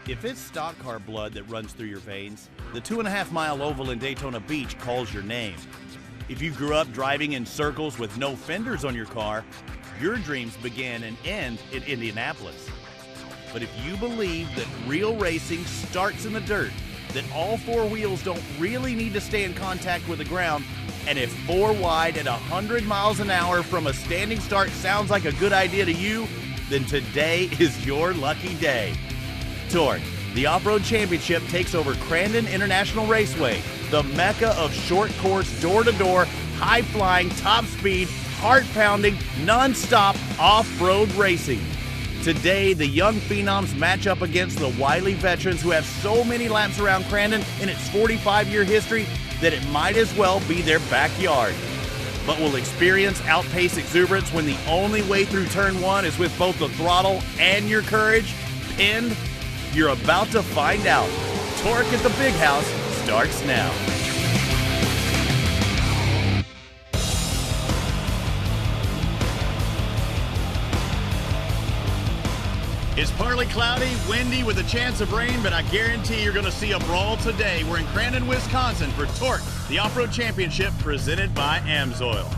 If it's stock car blood that runs through your veins, the 2.5-mile oval in Daytona Beach calls your name. If you grew up driving in circles with no fenders on your car, your dreams begin and end in Indianapolis. But if you believe that real racing starts in the dirt, that all four wheels don't really need to stay in contact with the ground, and if four wide at 100 miles an hour from a standing start sounds like a good idea to you, then today is your lucky day. TORC, the off-road championship, takes over Crandon International Raceway, the mecca of short course, door-to-door, high-flying, top-speed, heart-pounding, non-stop off-road racing. Today, the young phenoms match up against the wily veterans who have so many laps around Crandon in its 45-year history that it might as well be their backyard. But will experience outpace exuberance when the only way through turn one is with both the throttle and your courage pinned? You're about to find out. TORC at the Big House starts now. It's partly cloudy, windy with a chance of rain, but I guarantee you're going to see a brawl today. We're in Crandon, Wisconsin for TORC, the Off-Road Championship presented by AMSOIL.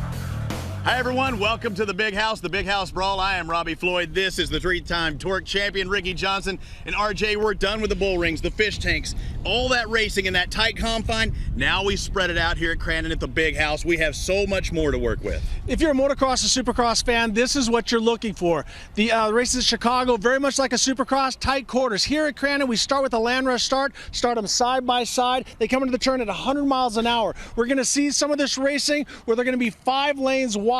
Hi everyone, welcome to the Big House, the Big House Brawl. I am Robbie Floyd. This is the three-time TORC champion, Ricky Johnson. And RJ, we're done with the bull rings, the fish tanks, all that racing in that tight confine. Now we spread it out here at Crandon at the Big House. We have so much more to work with. If you're a motocross or supercross fan, this is what you're looking for. The races in Chicago, very much like a supercross, tight quarters. Here at Crandon, we start with a land rush start them side by side. They come into the turn at 100 miles an hour. We're going to see some of this racing where they're going to be 5 lanes wide.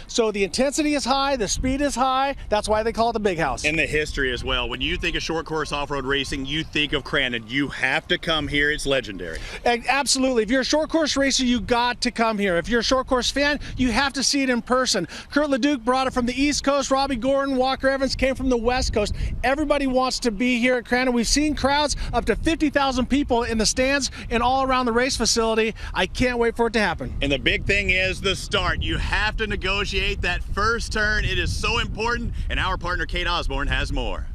So the intensity is high, the speed is high. That's why they call it the Big House. And the history as well. When you think of short course off-road racing, you think of Crandon. You have to come here. It's legendary. Absolutely. If you're a short course racer, you got to come here. If you're a short course fan, you have to see it in person. Kurt LeDuc brought it from the East Coast. Robbie Gordon, Walker Evans came from the West Coast. Everybody wants to be here at Crandon. We've seen crowds up to 50,000 people in the stands and all around the race facility. I can't wait for it to happen. And the big thing is the start. You have to negotiate that first turn. It is so important, and our partner Kate Osborne has more.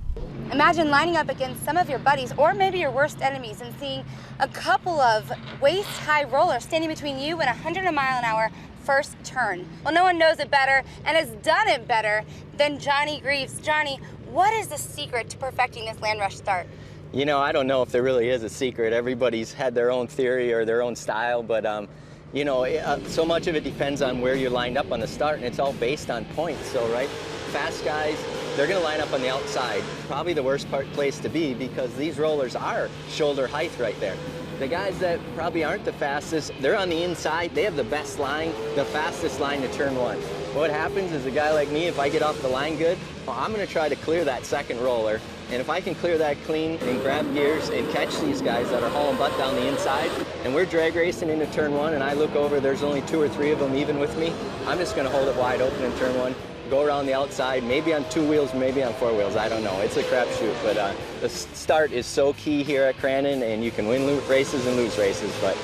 Imagine lining up against some of your buddies or maybe your worst enemies and seeing a couple of waist-high rollers standing between you and 100 mile an hour first turn. Well, no one knows it better and has done it better than Johnny Greaves. Johnny, what is the secret to perfecting this land rush start? You know, I don't know if there really is a secret. Everybody's had their own theory or their own style, but you know, so much of it depends on where you're lined up on the start, and it's all based on points. So, right, fast guys, they're going to line up on the outside. Probably the worst place to be because these rollers are shoulder height right there. The guys that probably aren't the fastest, they're on the inside. They have the best line, the fastest line to turn one. What happens is a guy like me, if I get off the line good, well, I'm going to try to clear that second roller. And if I can clear that clean and grab gears and catch these guys that are hauling butt down the inside, and we're drag racing into turn one, and I look over, there's only 2 or 3 of them even with me, I'm just going to hold it wide open in turn one, go around the outside, maybe on 2 wheels, maybe on 4 wheels, I don't know. It's a crapshoot, but the start is so key here at Crandon, and you can win races and lose races, but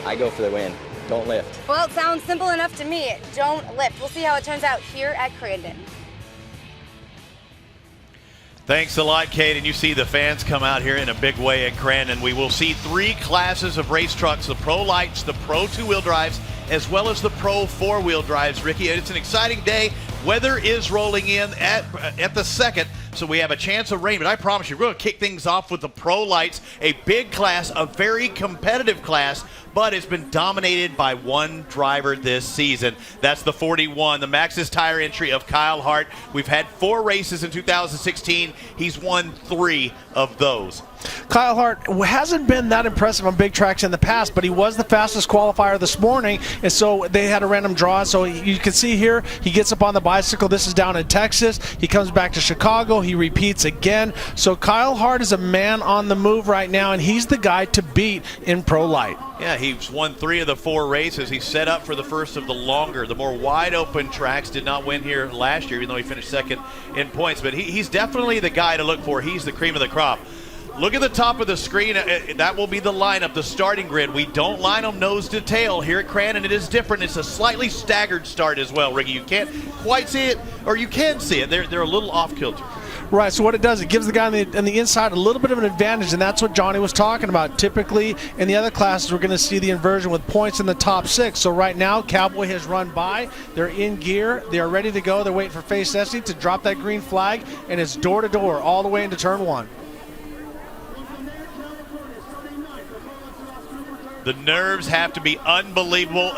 I go for the win. Don't lift. Well, it sounds simple enough to me. Don't lift. We'll see how it turns out here at Crandon. Thanks a lot, Kate, and you see the fans come out here in a big way at Crandon. We will see 3 classes of race trucks, the Pro Lights, the Pro 2-wheel drives, as well as the Pro 4-wheel drives, Ricky. It's an exciting day. Weather is rolling in at the second, so we have a chance of rain, but I promise you, we're going to kick things off with the Pro Lights, a big class, a very competitive class, but it's been dominated by one driver this season. That's the 41, the Maxxis tire entry of Kyle Hart. We've had 4 races in 2016. He's won 3 of those. Kyle Hart hasn't been that impressive on big tracks in the past, but he was the fastest qualifier this morning, and so they had a random draw. So you can see here, he gets up on the bicycle. This is down in Texas. He comes back to Chicago. He repeats again. So Kyle Hart is a man on the move right now, and he's the guy to beat in Pro Light. Yeah, he's won 3 of the 4 races. He's set up for the first of the longer, the more wide-open tracks. Did not win here last year, even though he finished second in points. But he's definitely the guy to look for. He's the cream of the crop. Look at the top of the screen. That will be the lineup, the starting grid. We don't line them nose to tail here at Crandon. It is different. It's a slightly staggered start as well, Ricky. You can't quite see it, or you can see it. They're a little off kilter. Right, so what it does, it gives the guy on the inside a little bit of an advantage, and that's what Johnny was talking about. Typically, in the other classes, we're going to see the inversion with points in the top 6. So right now, Cowboy has run by. They're in gear. They are ready to go. They're waiting for Face Destiny to drop that green flag, and it's door-to-door all the way into turn 1. The nerves have to be unbelievable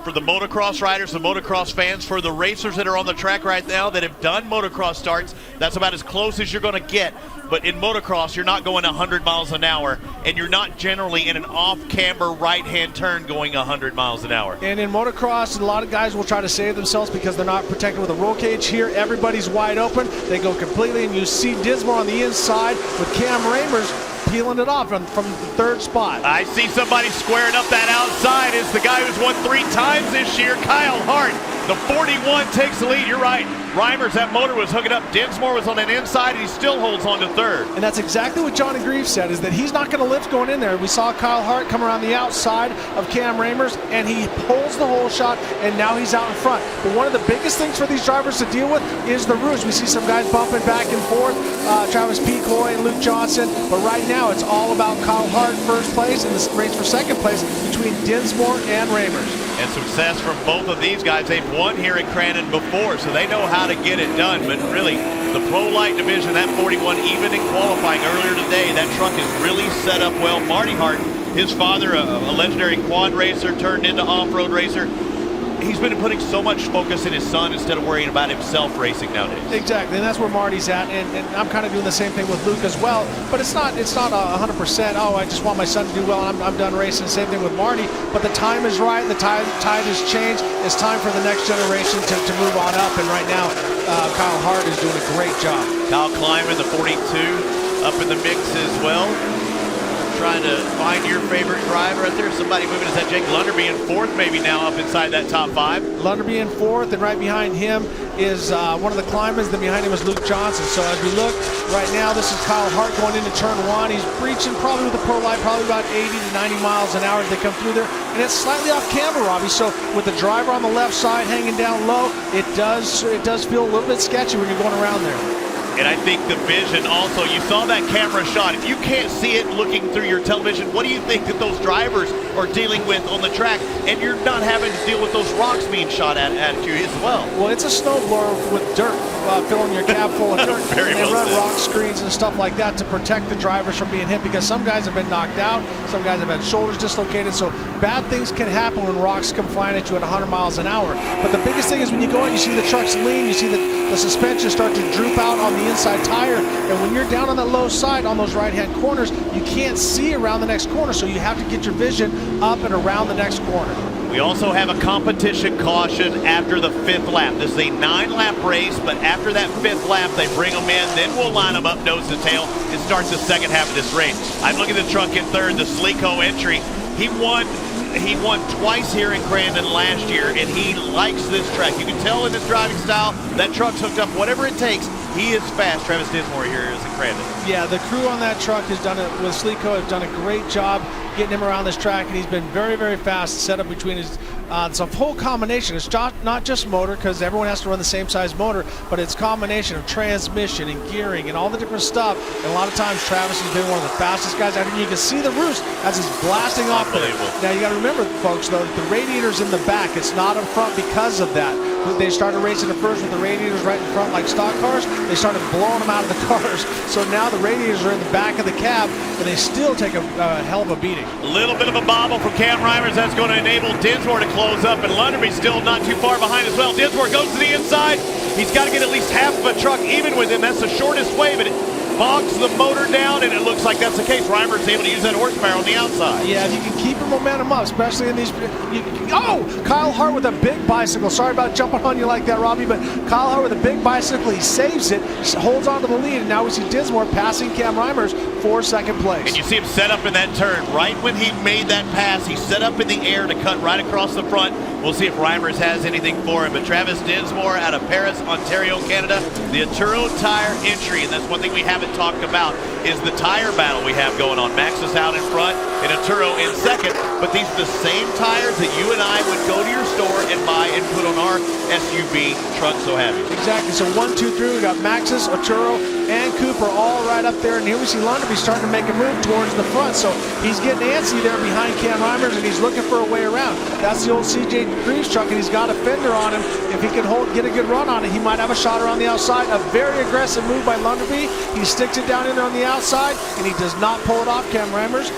for the motocross riders, the motocross fans, for the racers that are on the track right now that have done motocross starts. That's about as close as you're going to get. But in motocross, you're not going 100 miles an hour, and you're not generally in an off-camber right-hand turn going 100 miles an hour. And in motocross, a lot of guys will try to save themselves because they're not protected with a roll cage. Here, everybody's wide open. They go completely, and you see Dismore on the inside with Cam Ramers peeling it off from the 3rd spot. I see somebody squaring up that outside. It's the guy who's won 3 times this year, Kyle Hart. The 41 takes the lead. You're right. Reimers, that motor was hooking up. Dinsmore was on an inside, and he still holds on to 3rd. And that's exactly what Johnny Greaves said, is that he's not going to lift going in there. We saw Kyle Hart come around the outside of Cam Ramers, and he pulls the whole shot, and now he's out in front. But one of the biggest things for these drivers to deal with is the rouge. We see some guys bumping back and forth, Travis Pecoy and Luke Johnson. But right now, it's all about Kyle Hart first place and this race for 2nd place between Dinsmore and Ramers. And success from both of these guys. They've won here at Crandon before, so they know how to get it done. But really, the Pro Light division, that 41, even in qualifying earlier today, that truck is really set up well. Marty Hart, his father, a legendary quad racer, turned into off-road racer. He's been putting so much focus in his son instead of worrying about himself racing nowadays. Exactly, and that's where Marty's at, and I'm kind of doing the same thing with Luke as well. But it's not 100%. Oh, I just want my son to do well, and I'm done racing. Same thing with Marty. But the time is right. The tide has changed. It's time for the next generation to move on up. And right now, Kyle Hart is doing a great job. Kyle Kleiman, the 42, up in the mix as well. Trying to find your favorite driver right there. Somebody moving. Is that Jake Lunderby in 4th maybe now up inside that top 5? Lunderby in 4th, and right behind him is one of the climbers. Then behind him is Luke Johnson. So as we look right now, this is Kyle Hart going into turn 1. He's breaching probably with the Pro Light, probably about 80 to 90 miles an hour as they come through there. And it's slightly off camber, Robbie. So with the driver on the left side hanging down low, it does feel a little bit sketchy when you're going around there. And I think the vision also, you saw that camera shot. If you can't see it looking through your television, what do you think that those drivers are dealing with on the track? And you're not having to deal with those rocks being shot at you as well. Well, it's a snowblower with dirt, filling your cab full of dirt. Very and they well run said. rock screens and stuff like that to protect the drivers from being hit, because some guys have been knocked out, some guys have had shoulders dislocated, so bad things can happen when rocks come flying at you at 100 miles an hour. But the biggest thing is when you go in, you see the trucks lean, you see the suspension start to droop out on the inside tire, and when you're down on that low side on those right-hand corners, you can't see around the next corner, so you have to get your vision up and around the next corner. We also have a competition caution after the 5th lap. This is a 9-lap race, but after that 5th lap, they bring them in, then we'll line them up nose to tail and start the 2nd half of this race. I'm looking at the truck in 3rd, the Sleeko entry. He won twice here in Crandon last year, and he likes this track. You can tell in his driving style, that truck's hooked up. Whatever it takes, he is fast. Travis Dinsmore here is in Crandon. Yeah, the crew on that truck has done it with Sleeko, have done a great job getting him around this track, and he's been very, very fast set up between his. It's a whole combination. It's not just motor, because everyone has to run the same size motor, but it's a combination of transmission and gearing and all the different stuff. And a lot of times Travis has been one of the fastest guys out here. You can see the roost as it's blasting off there. Now you got to remember, folks, though, the radiator's in the back. It's not in front because of that. They started racing at first with the radiators right in front like stock cars. They started blowing them out of the cars. So now the radiators are in the back of the cab, and they still take a hell of a beating. A little bit of a bobble from Cam Reimers. That's going to enable Dinsmore to close up, and Lunderby's still not too far behind as well. Dinsmore goes to the inside. He's got to get at least half of a truck even with him. That's the shortest way, but it bogs the motor down, and it looks like that's the case. Reimers able to use that horsepower on the outside. Yeah, if you can keep your momentum up, especially in these. Kyle Hart with a big bicycle. Sorry about jumping on you like that, Robbie, but Kyle Hart with a big bicycle. He saves it, holds on to the lead, and now we see Dinsmore passing Cam Reimers for 2nd place. And you see him set up in that turn. Right when he made that pass, he set up in the air to cut right across the front. We'll see if Reimers has anything for him. But Travis Dinsmore out of Paris, Ontario, Canada, the Arturo Tire entry, and that's one thing we haven't talked about, is the tire battle we have going on. Max is out in front, and a Turo in second. But these are the same tires that you and I would go to your store and buy and put on our SUV truck, so have you. Exactly. So 1, 2, 3, we got Maxxis, Turo, and Cooper all right up there. And here we see Lunderby starting to make a move towards the front. So he's getting antsy there behind Cam Reimers, and he's looking for a way around. That's the old CJ Greaves truck, and he's got a fender on him. If he can get a good run on it, he might have a shot around the outside. A very aggressive move by Lunderby. He sticks it down in there on the outside, and he does not pull it off. Cam Reimers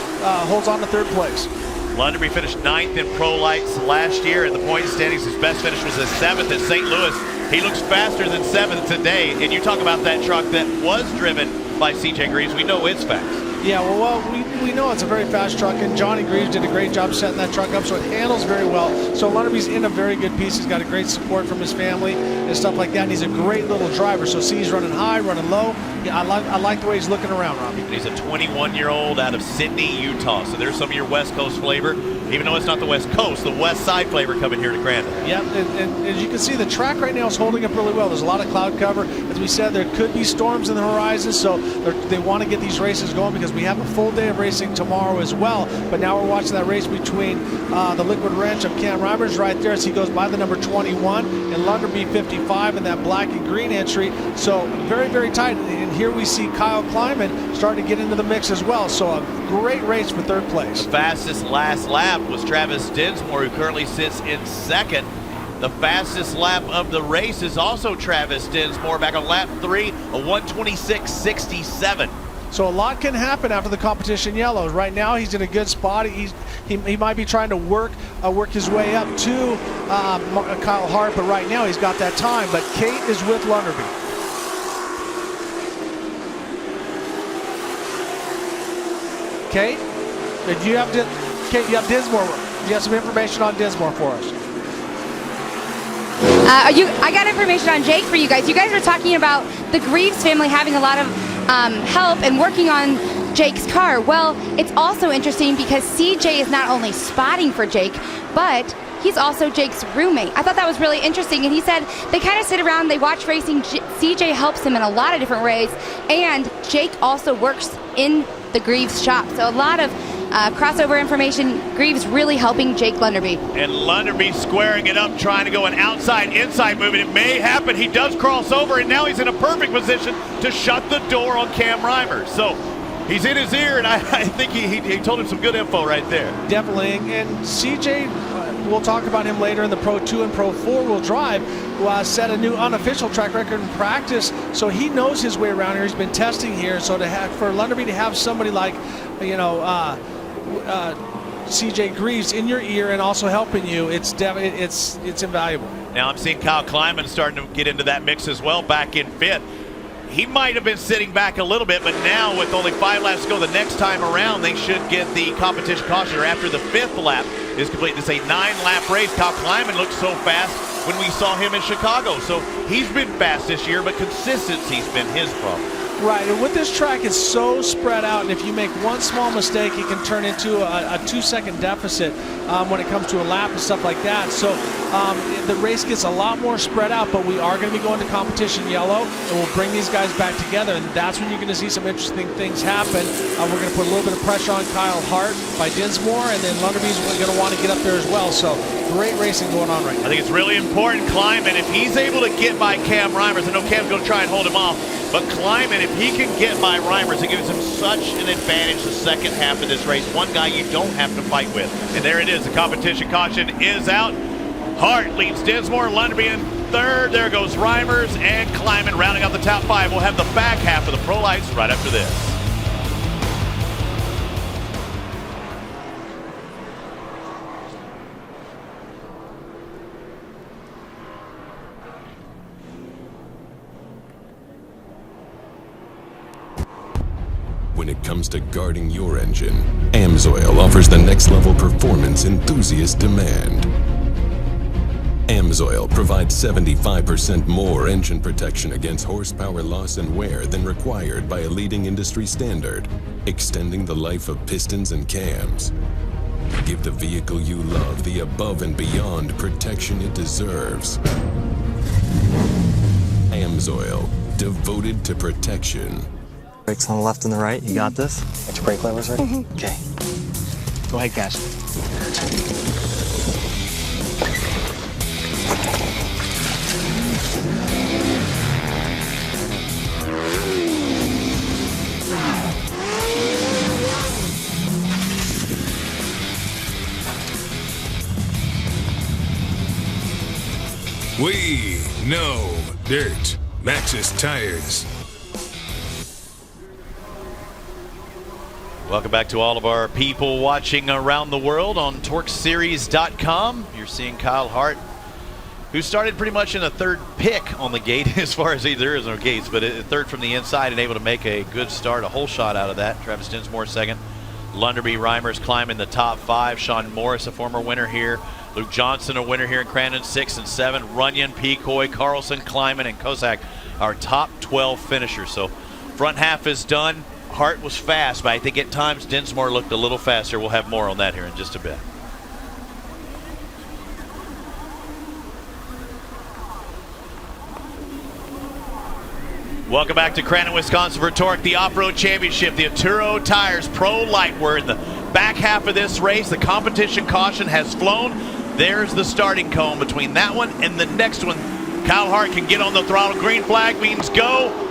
holds on to third place. Lunderby finished 9th in Pro Lights last year in the point standings. His best finish was his 7th at St. Louis. He looks faster than 7th today. And you talk about that truck that was driven by CJ Greaves. We know it's fast. Yeah, well, we know it's a very fast truck, and Johnny Greaves did a great job setting that truck up, so it handles very well. So Lunderby's in a very good piece. He's got a great support from his family and stuff like that, and he's a great little driver. So see, he's running high, running low. Yeah, I like the way he's looking around, Robbie. And he's a 21-year-old out of Sidney, Utah. So there's some of your West Coast flavor. Even though it's not the West Coast, the West Side flavor coming here to Crandon. Yeah, and as you can see, the track right now is holding up really well. There's a lot of cloud cover. As we said, there could be storms in the horizon, so they want to get these races going because we have a full day of racing tomorrow as well. But now we're watching that race between the Liquid Wrench of Cam Reimers right there as he goes by the number 21 and Lunderby 55 in that black and green entry. So very, very tight. And here we see Kyle Kleiman starting to get into the mix as well. So a great race for third place. The fastest last lap was Travis Dinsmore, who currently sits in second. The fastest lap of the race is also Travis Dinsmore, back on lap 3, a 1:26.67. So a lot can happen after the competition yellows. Right now he's in a good spot. He might be trying to work his way up to Kyle Hart, but right now he's got that time. But Kate is with Lunderby. Kate, you have Dinsmore. You have some information on Dinsmore for us. I got information on Jake for you guys. You guys were talking about the Greaves family having a lot of help and working on Jake's car. Well, it's also interesting because CJ is not only spotting for Jake, but he's also Jake's roommate. I thought that was really interesting, and he said they kind of sit around, they watch racing. CJ helps him in a lot of different ways, and Jake also works in the Greaves shop. So a lot of crossover information. Greaves really helping Jake Lunderby. And Lunderby squaring it up, trying to go an outside-inside move, and it may happen. He does cross over, and now he's in a perfect position to shut the door on Cam Reimers. So he's in his ear, and I think he told him some good info right there. Definitely, and CJ, we'll talk about him later in the Pro 2 and Pro 4-wheel drive, who set a new unofficial track record in practice, so he knows his way around here. He's been testing here, so for Lunderby to have somebody like, CJ Greaves in your ear and also helping you, it's invaluable. Now I'm seeing Kyle Kleiman starting to get into that mix as well, back in fifth. He might have been sitting back a little bit, but now with only 5 laps to go the next time around, they should get the competition caution after the 5th lap is complete. This is a 9-lap race. Kyle Kleiman looked so fast when we saw him in Chicago. So he's been fast this year, but consistency's been his problem. Right, and with this track, it's so spread out, and if you make one small mistake, it can turn into a 2-second deficit when it comes to a lap and stuff like that. So the race gets a lot more spread out, but we are going to be going to competition yellow, and we'll bring these guys back together, and that's when you're going to see some interesting things happen. We're going to put a little bit of pressure on Kyle Hart by Dinsmore, and then Lunderby's going to want to get up there as well. So great racing going on right now. I think it's really important, Kleiman, if he's able to get by Cam Reimers, I know Cam's going to try and hold him off, but Kleiman, if he can get by Reimers, it gives him such an advantage the second half of this race. One guy you don't have to fight with. And there it is. The competition caution is out. Hart leads Dinsmore, Lunderby in third. There goes Reimers and Kleiman rounding out the top 5. We'll have the back half of the Pro Lights right after this. When it comes to guarding your engine, AMSOIL offers the next level performance enthusiasts demand. AMSOIL provides 75% more engine protection against horsepower loss and wear than required by a leading industry standard, extending the life of pistons and cams. Give the vehicle you love the above and beyond protection it deserves. AMSOIL, devoted to protection. Brakes on the left and the right, you got this? Got your brake levers ready? Okay. Go ahead, guys. We know dirt matches tires. Welcome back to all of our people watching around the world on TORCseries.com. You're seeing Kyle Hart, who started pretty much in a third pick on the gate as far as there is no gates, but a third from the inside and able to make a good start, a whole shot out of that. Travis Dinsmore second. Lunderby Reimers climbing the top 5. Sean Morris, a former winner here. Luke Johnson, a winner here in Crandon, 6 and 7. Runyon, Pecoy, Carlson, Kleiman, and Kozak, our top 12 finishers. So front half is done. Hart was fast, but I think at times Dinsmore looked a little faster. We'll have more on that here in just a bit. Welcome back to Crandon, Wisconsin for TORC, the Off-Road Championship. The Atturo Tires Pro Light. We're in the back half of this race. The competition caution has flown. There's the starting cone between that one and the next one. Kyle Hart can get on the throttle. Green flag means go.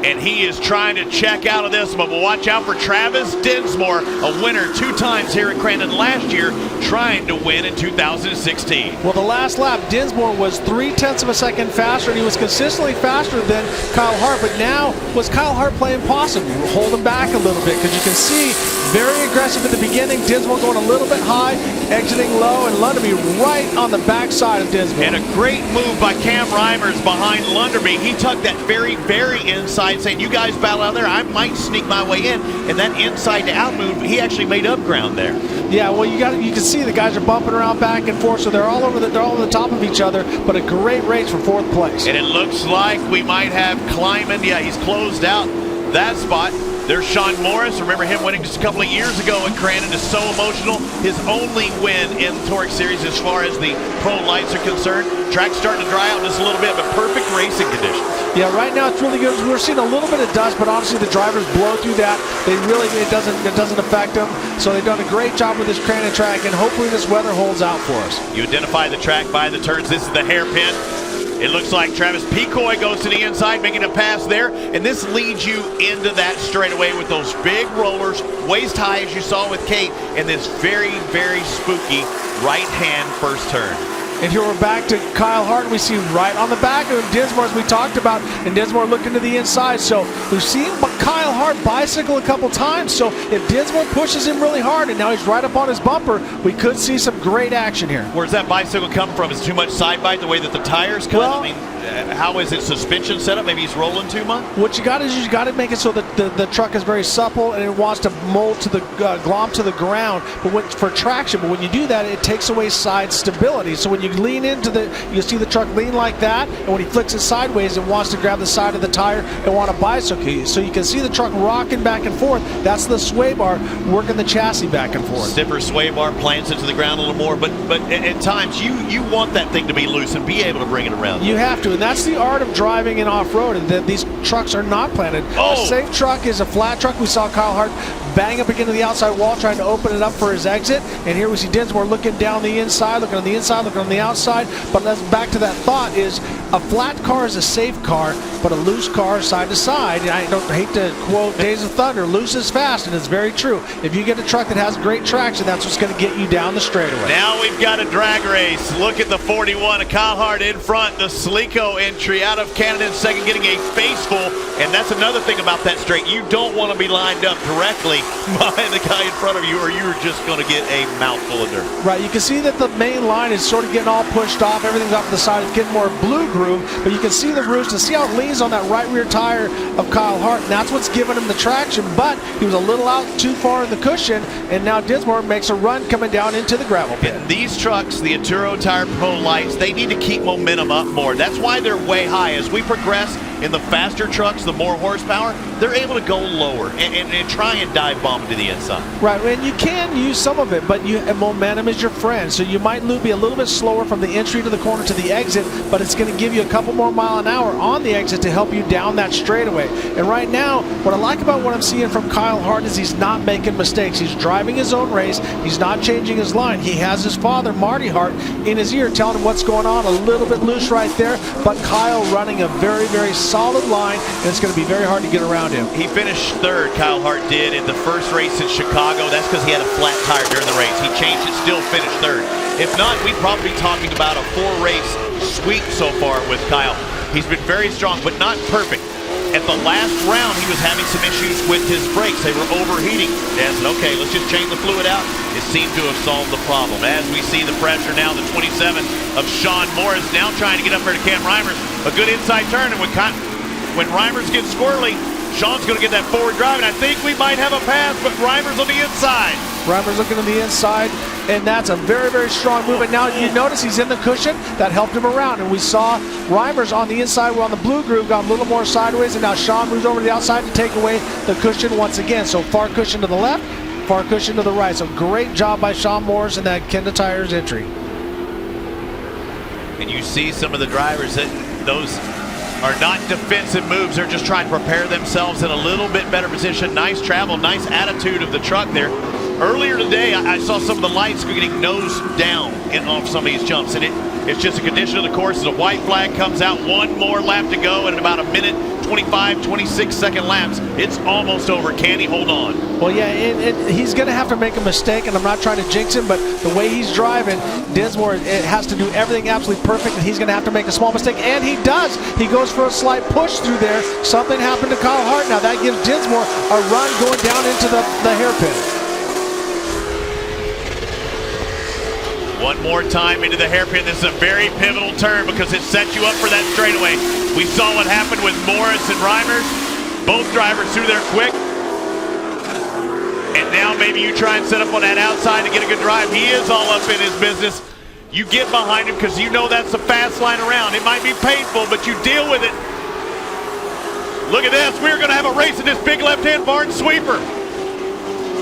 And he is trying to check out of this, but watch out for Travis Dinsmore, a winner 2 times here at Crandon last year, trying to win in 2016. Well, the last lap, Dinsmore was 0.3 of a second faster, and he was consistently faster than Kyle Hart. But now, was Kyle Hart playing possum? Hold him back a little bit, because you can see very aggressive at the beginning. Dinsmore going a little bit high, exiting low, and Lunderby right on the backside of Dinsmore. And a great move by Cam Reimers behind Lunderby. He tucked that very, very inside, saying, you guys battle out there, I might sneak my way in. And that inside to out move, he actually made up ground there. Yeah, well, you can see the guys are bumping around back and forth, so they're all over the top of each other, but a great race for 4th place. And it looks like we might have Kleiman. Yeah, he's closed out that spot. There's Sean Morris. Remember him winning just a couple of years ago in Crandon. Is so emotional. His only win in the TORC series as far as the pro lights are concerned. Track's starting to dry out just a little bit, but perfect racing conditions. Yeah, right now it's really good. We're seeing a little bit of dust, but honestly the drivers blow through that. It doesn't affect them. So they've done a great job with this Crandon track, and hopefully this weather holds out for us. You identify the track by the turns. This is the hairpin. It looks like Travis Pecoy goes to the inside, making a pass there, and this leads you into that straightaway with those big rollers, waist high as you saw with Kate, and this very, very spooky right-hand first turn. And here we're back to Kyle Hart. We see right on the back of him Dinsmore, as we talked about, and Dinsmore looking to the inside. So we've seen Kyle Hart bicycle a couple times. So if Dinsmore pushes him really hard and now he's right up on his bumper, we could see some great action here. Where's that bicycle come from? Is it too much side bite the way that the tires come? Well, I mean, how is it suspension set up? Maybe he's rolling too much? What you got is you got to make it so that the truck is very supple and it wants to mold to the glom to the ground, but for traction. But when you do that, it takes away side stability. So when you lean into you see the truck lean like that, and when he flicks it sideways, it wants to grab the side of the tire and want to bicycle you. So you can see the truck rocking back and forth. That's the sway bar working the chassis back and forth. Stiffer sway bar plants into the ground a little more, but at times you want that thing to be loose and be able to bring it around. You have to, and that's the art of driving in off-road, and that these trucks are not planted. Oh. A safe truck is a flat truck. We saw Kyle Hart bang up against the outside wall trying to open it up for his exit, and here we see Dinsmore looking down the inside, looking on the inside, looking on the outside. But that's back to that thought, is a flat car is a safe car, but a loose car side to side, and I don't hate to quote Days of Thunder, loose is fast, and it's very true. If you get a truck that has great traction, that's what's going to get you down the straightaway. Now we've got a drag race. Look at the 41 of Kyle Hart in front, the Slico entry out of Canada in second, getting a face full, and that's another thing about that straight. You don't want to be lined up directly behind the guy in front of you, or you're just going to get a mouthful of dirt. Right, you can see that the main line is sort of getting all pushed off. Everything's off to the side. It's getting more blue groove, but you can see the roost and see how it leans on that right rear tire of Kyle Hart, and that's what's giving him the traction, but he was a little out too far in the cushion, and now Dinsmore makes a run coming down into the gravel pit. And these trucks, the Atturo Tire Pro Lights, they need to keep momentum up more. That's why they're way high. As we progress in the faster trucks, the more horsepower, they're able to go lower and try and dive bomb to the inside. Right, and you can use some of it, but momentum is your friend. So you might be a little bit slower from the entry to the corner to the exit, but it's going to give you a couple more mile an hour on the exit to help you down that straightaway. And right now, what I like about what I'm seeing from Kyle Hart is he's not making mistakes. He's driving his own race. He's not changing his line. He has his father, Marty Hart, in his ear telling him what's going on. A little bit loose right there, but Kyle running a very, very solid line, and it's going to be very hard to get around him. He finished third, Kyle Hart did, in the first race in Chicago. That's because he had a flat tire during the race. He changed it, still finished third. If not, we'd probably be talking about a 4-race sweep so far with Kyle. He's been very strong, but not perfect. At the last round, he was having some issues with his brakes. They were overheating. Dan said, okay, let's just change the fluid out. It seemed to have solved the problem. As we see the pressure now, the 27 of Sean Morris now trying to get up there to Cam Reimers. A good inside turn, and when Reimers gets squirrely, Sean's going to get that forward drive, and I think we might have a pass, but Reimers on the inside. Reimers looking on the inside, and that's a very, very strong move. And now you notice he's in the cushion. That helped him around, and we saw Reimers on the inside. We're on the blue groove, got a little more sideways, and now Sean moves over to the outside to take away the cushion once again. So far cushion to the left, far cushion to the right. So great job by Sean Morris in that Kenda Tires entry. And you see some of the drivers that those are not defensive moves. They're just trying to prepare themselves in a little bit better position. Nice travel, nice attitude of the truck there. Earlier today, I saw some of the lights getting nose down off some of these jumps, and it's just a condition of the course. As a white flag comes out, one more lap to go, and in about a minute, 25, 26-second laps, it's almost over. Can he hold on? Well, yeah, he's going to have to make a mistake, and I'm not trying to jinx him, but the way he's driving, Dinsmore has to do everything absolutely perfect, and he's going to have to make a small mistake, and he does. He goes for a slight push through there. Something happened to Kyle Hart. Now that gives Dinsmore a run going down into the hairpin. One more time into the hairpin. This is a very pivotal turn because it sets you up for that straightaway. We saw what happened with Morris and Reimers. Both drivers through there quick. And now maybe you try and set up on that outside to get a good drive. He is all up in his business. You get behind him because you know that's the fast line around. It might be painful, but you deal with it. Look at this. We're going to have a race in this big left-hand barn sweeper.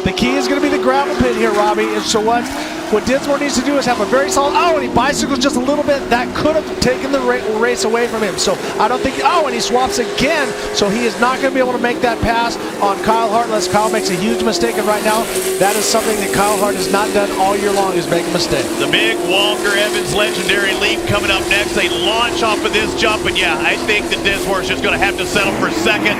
The key is going to be the gravel pit here, Robbie. And so what Dinsmore needs to do is have a very solid, and he bicycles just a little bit. That could have taken the race away from him. So I don't think, and he swaps again. So he is not going to be able to make that pass on Kyle Hart unless Kyle makes a huge mistake. And right now, that is something that Kyle Hart has not done all year long, is make a mistake. The big Walker Evans legendary leap coming up next. They launch off of this jump, and yeah, I think that Dinsmore is just going to have to settle for second.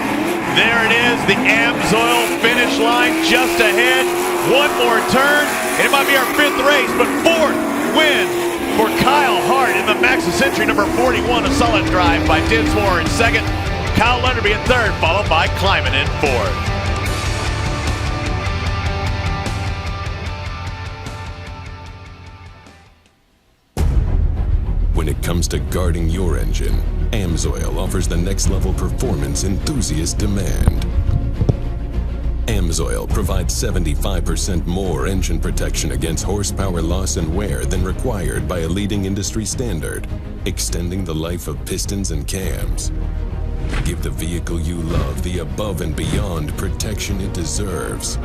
There it is, the AMSOIL finish line just ahead. One more turn, and it might be our 5th race, but 4th win for Kyle Hart in the Maxxis Century number 41. A solid drive by Dinsmore in 2nd. Kyle Lunderby in 3rd, followed by Kleiman in 4th. When it comes to guarding your engine, AMSOIL offers the next level performance enthusiasts demand. AMSOIL provides 75% more engine protection against horsepower loss and wear than required by a leading industry standard, extending the life of pistons and cams. Give the vehicle you love the above and beyond protection it deserves.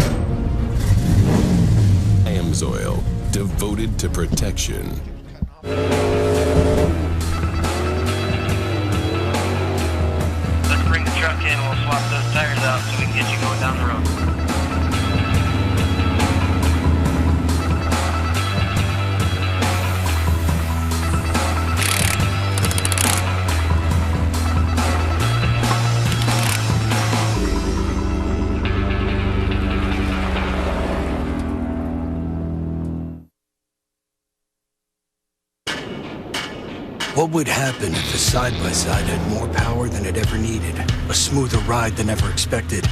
AMSOIL, devoted to protection. Truck in, we'll swap those tires out so we can get you going down the road. What would happen if a side-by-side had more power than it ever needed, a smoother ride than ever expected,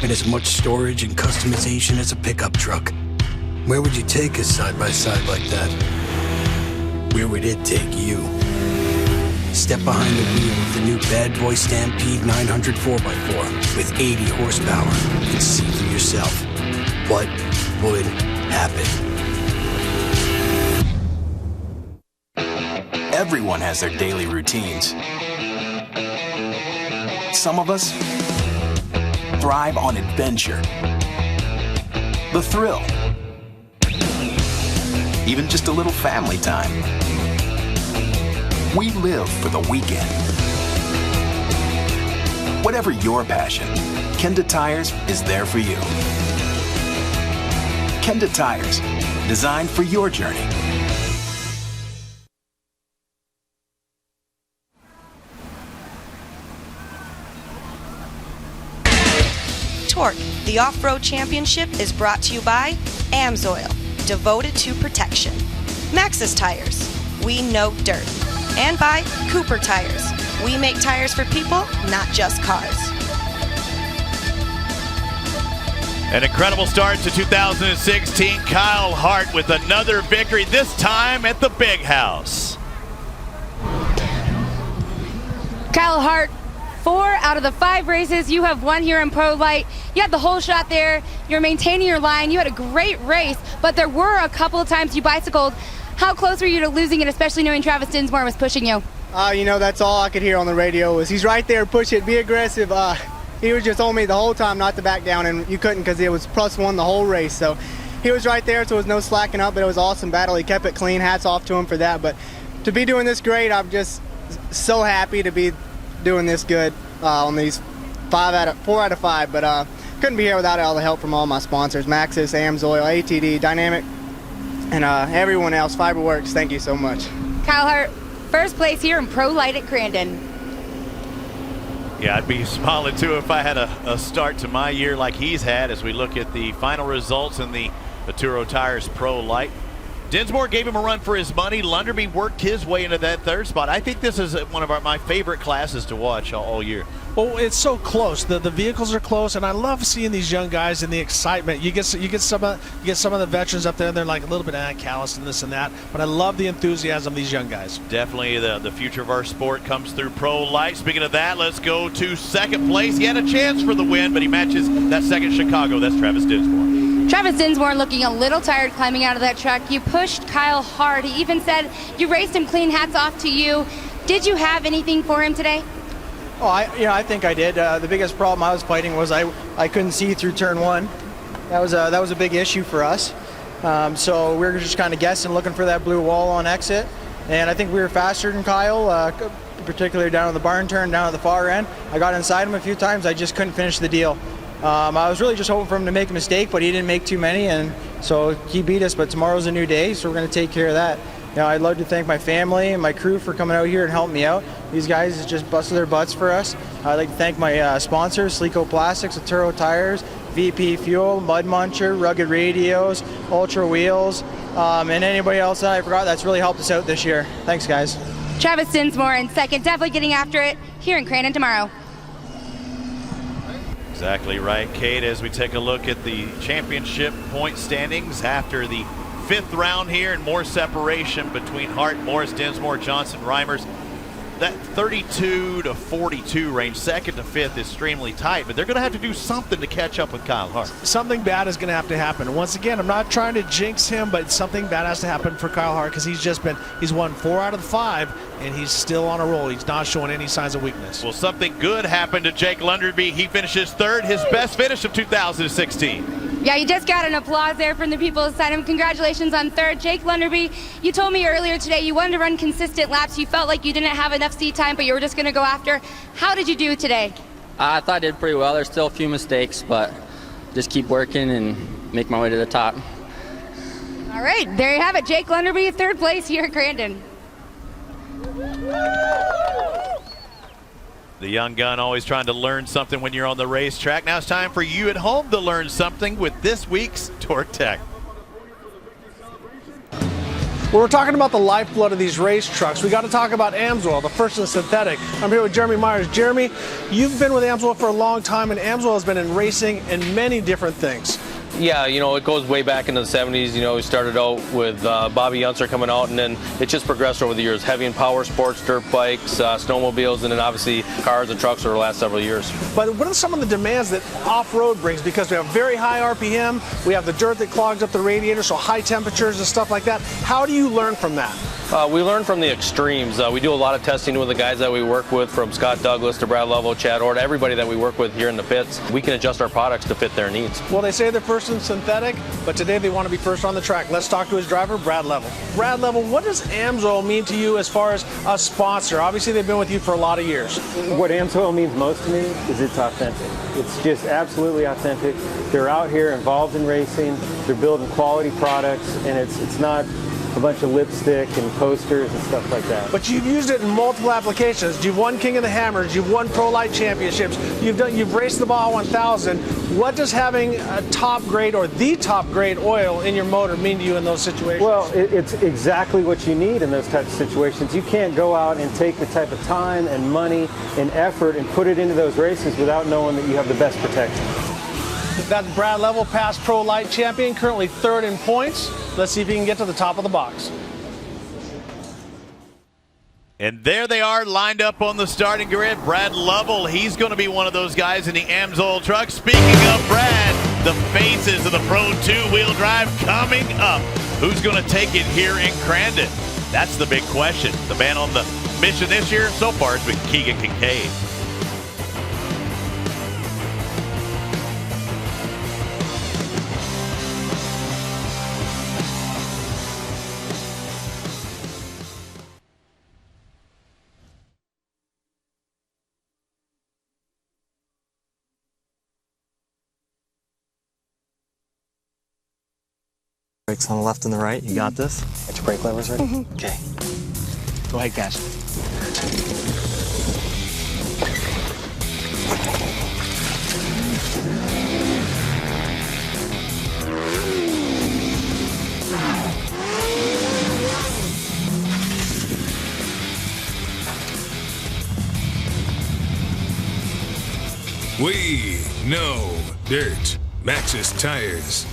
and as much storage and customization as a pickup truck? Where would you take a side-by-side like that? Where would it take you? Step behind the wheel of the new Bad Boy Stampede 900 4x4 with 80 horsepower and see for yourself what would happen. Everyone has their daily routines. some of us, thrive on adventure, the thrill, even just a little family time. We live for the weekend. Whatever your passion, Kenda Tires is there for you. Kenda Tires, designed for your journey. TORC, the Off-Road Championship, is brought to you by AMSOIL, devoted to protection. Maxxis Tires, we know dirt. And by Cooper Tires, we make tires for people, not just cars. An incredible start to 2016. Kyle Hart with another victory, this time at the Big House. Kyle Hart, 4 out of the 5 races you have won here in Pro Light. You had the whole shot there. You're maintaining your line. You had a great race, but there were a couple of times you bicycled. How close were you to losing it, especially knowing Travis Dinsmore was pushing you? You know, that's all I could hear on the radio was he's right there, push it, be aggressive. He was just on me the whole time not to back down, and you couldn't because it was +1 the whole race. So he was right there, so there was no slacking up, but it was an awesome battle. He kept it clean. Hats off to him for that. But to be doing this great, I'm just so happy to be doing this good on these 4 out of 5. But couldn't be here without all the help from all my sponsors, Maxxis, AMSOIL, ATD, Dynamic, and everyone else, Fiberworks. Thank you so much. Kyle Hart, first place here in Pro Light at Crandon. Yeah, I'd be smiling too if I had a start to my year like he's had as we look at the final results in the Turo Tires Pro Light. Dinsmore gave him a run for his money. Lunderby worked his way into that 3rd spot. I think this is one of my favorite classes to watch all year. Well, it's so close. The vehicles are close, and I love seeing these young guys and the excitement. You get some of the veterans up there, and they're like a little bit callous and this and that. But I love the enthusiasm of these young guys. Definitely the future of our sport comes through Pro Light. Speaking of that, let's go to 2nd place. He had a chance for the win, but he matches that 2nd Chicago. That's Travis Dinsmore. Travis Dinsmore looking a little tired climbing out of that truck. You pushed Kyle hard. He even said you raced him clean. Hats off to you. Did you have anything for him today? Oh, I think I did. The biggest problem I was fighting was I couldn't see through turn 1. That was a big issue for us. So we were just kind of guessing, looking for that blue wall on exit. And I think we were faster than Kyle, particularly down at the barn turn, down at the far end. I got inside him a few times. I just couldn't finish the deal. I was really just hoping for him to make a mistake, but he didn't make too many, and so he beat us. But tomorrow's a new day, so we're going to take care of that. You know, I'd love to thank my family and my crew for coming out here and helping me out. These guys just busted their butts for us. I'd like to thank my sponsors, Sleeco Plastics, Turo Tires, VP Fuel, Mud Muncher, Rugged Radios, Ultra Wheels, and anybody else that I forgot that's really helped us out this year. Thanks, guys. Travis Dinsmore in 2nd, definitely getting after it here in Crandon tomorrow. Exactly right, Kate, as we take a look at the championship point standings after the 5th round here, and more separation between Hart, Morris, Dinsmore, Johnson, Reimers. That 32 to 42 range, 2nd to 5th, is extremely tight, but they're going to have to do something to catch up with Kyle Hart. Something bad is going to have to happen. Once again, I'm not trying to jinx him, but something bad has to happen for Kyle Hart because he's won 4 out of the 5, and he's still on a roll. He's not showing any signs of weakness. Well, something good happened to Jake Lunderby. He finishes 3rd, his best finish of 2016. Yeah, you just got an applause there from the people beside him. Congratulations on 3rd. Jake Lunderby, you told me earlier today you wanted to run consistent laps. You felt like you didn't have enough seat time, but you were just going to go after. How did you do today? I thought I did pretty well. There's still a few mistakes, but just keep working and make my way to the top. All right, there you have it. Jake Lunderby, 3rd place here at Crandon. The young gun always trying to learn something when you're on the racetrack. Now it's time for you at home to learn something with this week's TORC Tech. Well, we're talking about the lifeblood of these race trucks. We got to talk about AMSOIL, the first and synthetic. I'm here with Jeremy Myers. Jeremy, you've been with AMSOIL for a long time, and AMSOIL has been in racing and many different things. Yeah, you know, it goes way back into the 70s. You know, we started out with Bobby Unser coming out, and then it just progressed over the years. Heavy and power sports, dirt bikes, snowmobiles, and then obviously cars and trucks over the last several years. But what are some of the demands that off-road brings? Because we have very high RPM, we have the dirt that clogs up the radiator, so high temperatures and stuff like that. How do you learn from that? We learn from the extremes. We do a lot of testing with the guys that we work with, from Scott Douglas to Brad Lovell, Chad Ord, everybody that we work with here in the pits. We can adjust our products to fit their needs. Well, they say they're first in synthetic, but today they want to be first on the track. Let's talk to his driver, Brad Lovell. Brad Lovell, what does AMSOIL mean to you as far as a sponsor? Obviously, they've been with you for a lot of years. What AMSOIL means most to me is it's authentic. It's just absolutely authentic. They're out here involved in racing. They're building quality products, and it's not a bunch of lipstick and posters and stuff like that. But you've used it in multiple applications. You've won King of the Hammers. You've won Pro Light Championships. You've raced the Baja 1000. What does having a top grade or the top grade oil in your motor mean to you in those situations? Well, it's exactly what you need in those types of situations. You can't go out and take the type of time and money and effort and put it into those races without knowing that you have the best protection. That's Brad Lovell, past Pro Light champion, currently third in points. Let's see if he can get to the top of the box. And there they are, lined up on the starting grid. Brad Lovell, he's going to be one of those guys in the AMSOIL truck. Speaking of Brad, the faces of the Pro 2-wheel drive coming up. Who's going to take it here in Crandon? That's the big question. The man on the mission this year so far has been Keegan Kincaid. Brakes on the left and the right. You got this? Got your brake levers ready? Mm-hmm. Okay. Go ahead, guys. We know dirt. Maxxis tires.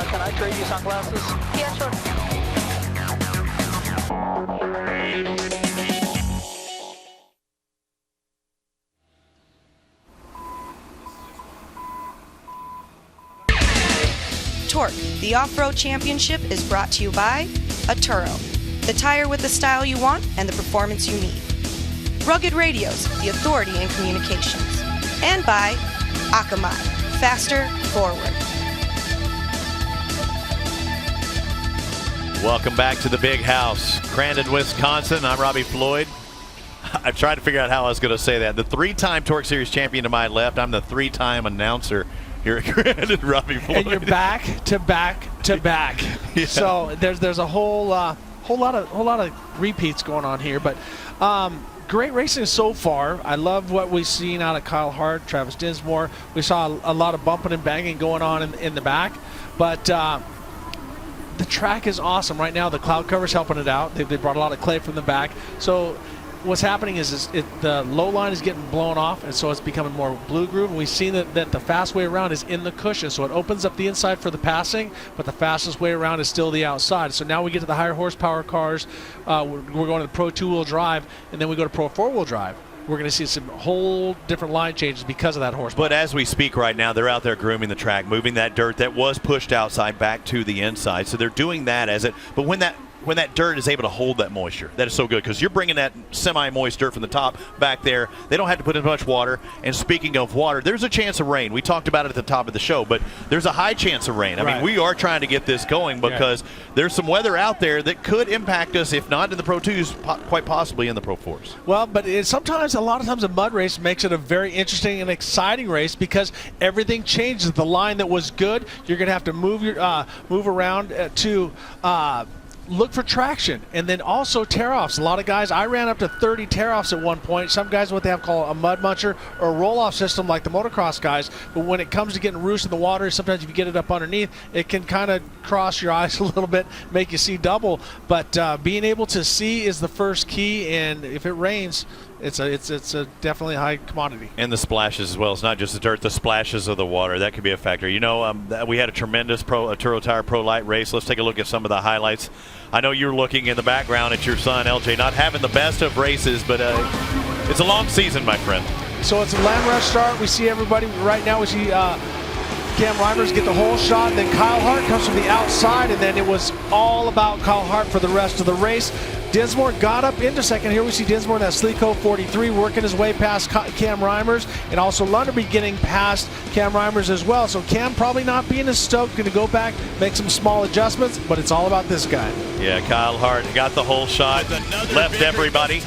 Can I trade you sunglasses? Yeah, sure. TORC, the Off-Road Championship, is brought to you by Turo, the tire with the style you want and the performance you need. Rugged Radios, the authority in communications. And by Akamai, faster, forward. Welcome back to the big house, Crandon, Wisconsin. I'm Robbie Floyd. I tried to figure out how I was going to say that. The three-time TORC Series champion to my left. I'm the three-time announcer here at Crandon, Robbie Floyd. And you're back to back to back. Yeah. So there's a whole lot of repeats going on here, but great racing so far. I love what we've seen out of Kyle Hart, Travis Dinsmore. We saw a lot of bumping and banging going on in the back, but the track is awesome right now. The cloud cover's helping it out. They brought a lot of clay from the back. So what's happening is the low line is getting blown off, and so it's becoming more blue groove. And we've seen that the fast way around is in the cushion, so it opens up the inside for the passing, but the fastest way around is still the outside. So now we get to the higher horsepower cars. We're going to the Pro 2-wheel drive, and then we go to Pro 4-wheel drive. We're going to see some whole different line changes because of that horsepower. But as we speak right now, they're out there grooming the track, moving that dirt that was pushed outside back to the inside. So they're doing that but when that dirt is able to hold that moisture, that is so good, because you're bringing that semi-moist dirt from the top back there. They don't have to put in much water. And speaking of water, there's a chance of rain. We talked about it at the top of the show, but there's a high chance of rain. I mean, we are trying to get this going because there's some weather out there that could impact us, if not in the Pro 2s, quite possibly in the Pro 4s. Well, but a lot of times a mud race makes it a very interesting and exciting race because everything changes. The line that was good, you're going to have to move around to look for traction, and then also tear-offs. A lot of guys, I ran up to 30 tear-offs at one point. Some guys, what they have called a mud muncher or a roll-off system like the motocross guys, but when it comes to getting roost in the water, sometimes if you get it up underneath, it can kind of cross your eyes a little bit, make you see double. But being able to see is the first key, and if it rains, it's a definitely high commodity. And the splashes as well. It's not just the dirt, the splashes of the water. That could be a factor. You know, we had a tremendous Turo Tire Pro Light race. Let's take a look at some of the highlights. I know you're looking in the background at your son, LJ, not having the best of races, but it's a long season, my friend. So it's a land rush start. We see everybody right now. We see Cam Reimers get the whole shot, and then Kyle Hart comes from the outside, and then it was all about Kyle Hart for the rest of the race. Dinsmore got up into second. Here we see Dinsmore in that Sleeko 43 working his way past Cam Reimers, and also Lunderby getting past Cam Reimers as well. So Cam probably not being as stoked, going to go back, make some small adjustments, but it's all about this guy. Yeah, Kyle Hart got the whole shot, left everybody.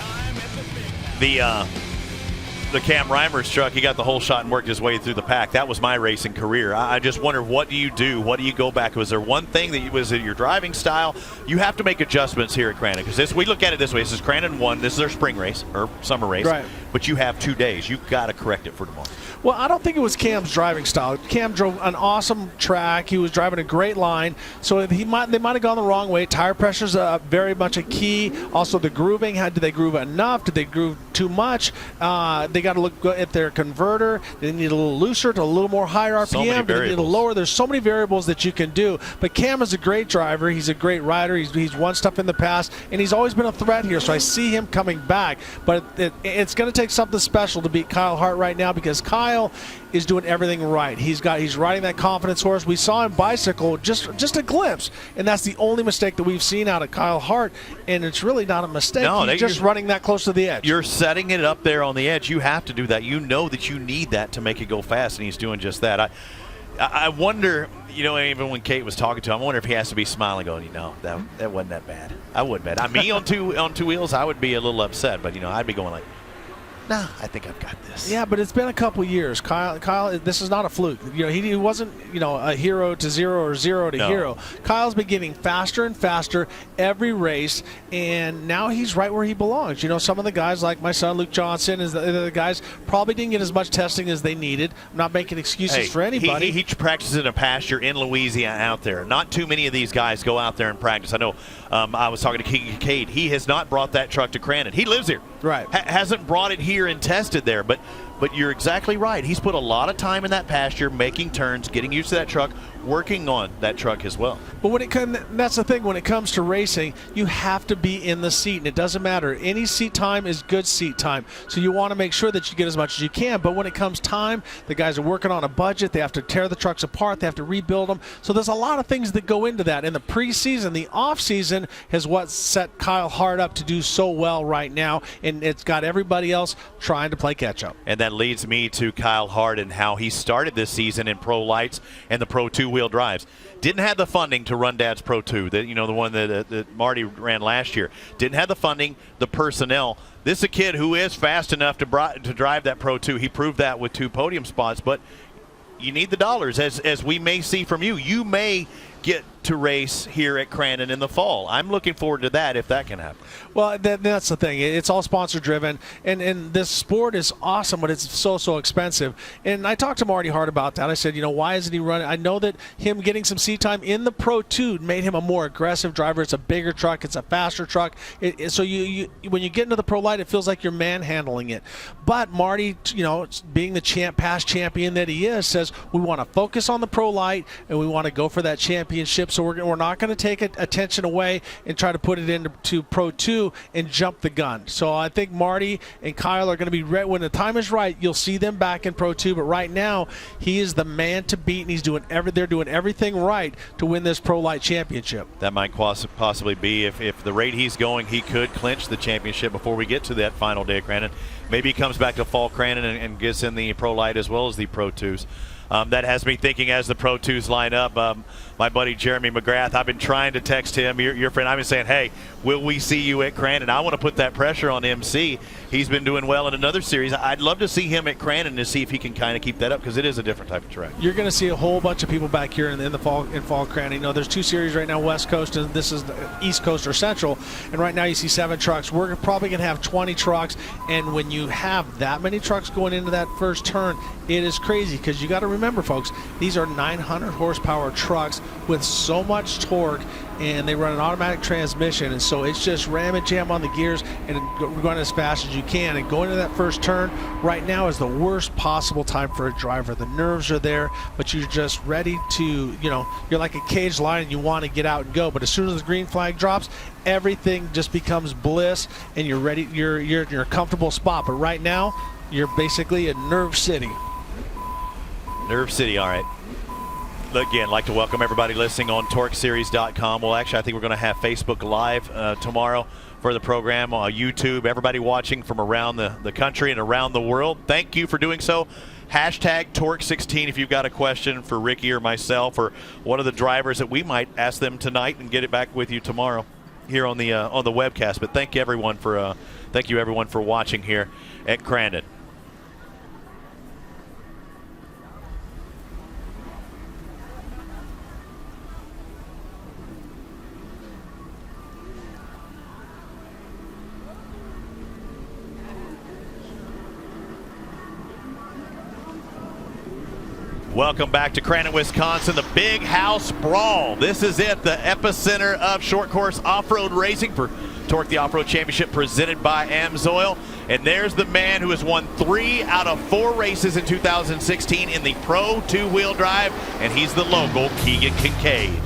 The Cam Reimers truck, he got the whole shot and worked his way through the pack. That was my racing career. I just wonder, what do you do? What do you go back? Was there one thing that was in your driving style? You have to make adjustments here at Crandon, because we look at it this way. This is Crandon 1. This is their spring race or summer race. Right. But you have 2 days. You've got to correct it for tomorrow. Well, I don't think it was Cam's driving style. Cam drove an awesome track. He was driving a great line. So they might have gone the wrong way. Tire pressure's very much a key. Also, the grooving. Did they groove enough? Did they groove too much? They got to look at their converter. They need a little looser to a little more higher RPM. So many they need a little lower. There's so many variables that you can do. But Cam is a great driver. He's a great rider. He's won stuff in the past, and he's always been a threat here. So I see him coming back. But it's going to take something special to beat Kyle Hart right now, because Kyle is doing everything right. He's riding that confidence horse. We saw him bicycle just a glimpse, and that's the only mistake that we've seen out of Kyle Hart, and it's really not a mistake. No, he's just running that close to the edge. You're setting it up there on the edge. You have to do that. You know that you need that to make it go fast, and he's doing just that. I wonder, even when Kate was talking to him, I wonder if he has to be smiling, going, that wasn't that bad. I wouldn't bet. Me on two wheels, I would be a little upset, but I'd be going like, nah, I think I've got this. Yeah, but it's been a couple years. Kyle, this is not a fluke. He wasn't, a hero to zero or zero to hero. Kyle's been getting faster and faster every race, and now he's right where he belongs. Some of the guys like my son Luke Johnson, the guys probably didn't get as much testing as they needed. I'm not making excuses for anybody. He practices in a pasture in Louisiana out there. Not too many of these guys go out there and practice. I know I was talking to Cade. He has not brought that truck to Crandon. He lives here. Right. Hasn't brought it here and tested there, but you're exactly right. He's put a lot of time in that pasture, making turns, getting used to that truck, working on that truck as well. But that's the thing, when it comes to racing, you have to be in the seat, and it doesn't matter. Any seat time is good seat time. So you want to make sure that you get as much as you can. But when it comes time, the guys are working on a budget. They have to tear the trucks apart. They have to rebuild them. So there's a lot of things that go into that. In the preseason, the off-season is what set Kyle Hart up to do so well right now, and it's got everybody else trying to play catch-up. And that leads me to Kyle Hart and how he started this season in Pro Lights and the Pro 2-wheel drives. Didn't have the funding to run Dad's Pro 2, the one that Marty ran last year. Didn't have the funding, the personnel. This is a kid who is fast enough to drive that Pro 2. He proved that with 2 podium spots, but you need the dollars, as we may see from you. You may get to race here at Crandon in the fall. I'm looking forward to that, if that can happen. Well, that's the thing. It's all sponsor driven, and this sport is awesome, but it's so expensive. And I talked to Marty Hart about that. I said, why isn't he running? I know that him getting some seat time in the Pro 2 made him a more aggressive driver. It's a bigger truck. It's a faster truck. So you when you get into the Pro Light, it feels like you're manhandling it. But Marty, being the past champion that he is, says we want to focus on the Pro Light and we want to go for that championship. So we're not going to take attention away and try to put it into Pro 2 and jump the gun. So I think Marty and Kyle are going to be ready. When the time is right, you'll see them back in Pro 2. But right now, he is the man to beat, and they're doing everything right to win this Pro Light championship. That might possibly be, if the rate he's going, he could clinch the championship before we get to that final day of Crandon. Maybe he comes back to fall Crandon and gets in the Pro Light as well as the Pro 2s. That has me thinking as the Pro 2s line up. My buddy Jeremy McGrath, I've been trying to text him, your friend. I've been saying, hey, will we see you at Crandon? I want to put that pressure on MC. He's been doing well in another series. I'd love to see him at Crandon to see if he can kind of keep that up, because it is a different type of track. You're going to see a whole bunch of people back here in the fall Crandon. There's 2 series right now, West Coast, and this is the East Coast or Central. And right now you see 7 trucks. We're probably going to have 20 trucks. And when you have that many trucks going into that first turn, it is crazy, because you got to remember, folks, these are 900 horsepower trucks with so much torque, and they run an automatic transmission, and so it's just ram and jam on the gears and run as fast as you can. And going to that first turn right now is the worst possible time for a driver. The nerves are there, but you're just ready to, you're like a caged lion and you want to get out and go. But as soon as the green flag drops, everything just becomes bliss, and you're ready. You're in a comfortable spot. But right now, you're basically in Nerve City. Nerve City, all right. Again, like to welcome everybody listening on TORCseries.com. Well, actually, I think we're going to have Facebook Live tomorrow for the program, YouTube. Everybody watching from around the country and around the world, thank you for doing so. Hashtag TORC16 if you've got a question for Ricky or myself or one of the drivers that we might ask them tonight and get it back with you tomorrow here on the webcast. But thank you everyone for watching here at Crandon. Welcome back to Crandon, Wisconsin, the Big House Brawl. This is it, the epicenter of short course off-road racing for TORC, the Off-Road Championship presented by AMSOIL. And there's the man who has won 3 out of 4 races in 2016 in the Pro 2-wheel drive, and he's the local Keegan Kincaid.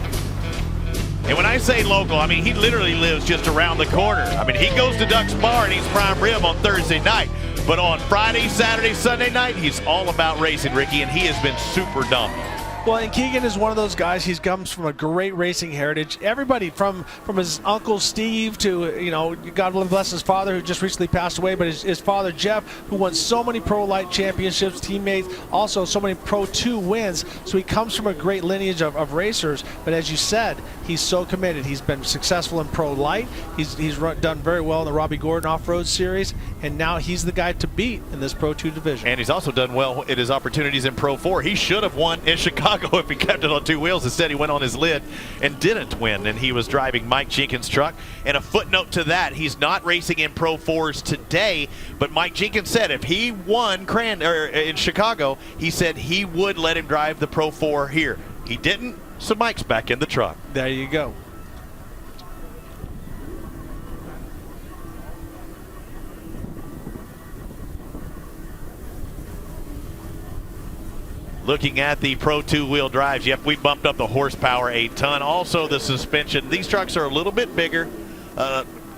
And when I say local, I mean he literally lives just around the corner. I mean, he goes to Duck's Bar and eats prime rib on Thursday night. But on Friday, Saturday, Sunday night, he's all about racing, Ricky, and he has been super dominant. Well, and Keegan is one of those guys. He comes from a great racing heritage. Everybody from his uncle Steve to, God bless his father who just recently passed away, but his father Jeff, who won so many Pro Light championships, teammates, also so many Pro 2 wins. So he comes from a great lineage of racers. But as you said, he's so committed. He's been successful in Pro Light. He's done very well in the Robbie Gordon Off-Road Series, and now he's the guy to beat in this Pro 2 division. And he's also done well in his opportunities in Pro 4. He should have won in Chicago if he kept it on 2 wheels. Instead, he went on his lid and didn't win, and he was driving Mike Jenkins' truck. And a footnote to that, he's not racing in Pro 4s today, but Mike Jenkins said if he won in Chicago, he said he would let him drive the Pro 4 here. He didn't, so Mike's back in the truck. There you go. Looking at the Pro 2-wheel drives, yep, we bumped up the horsepower a ton. Also, the suspension. These trucks are a little bit bigger,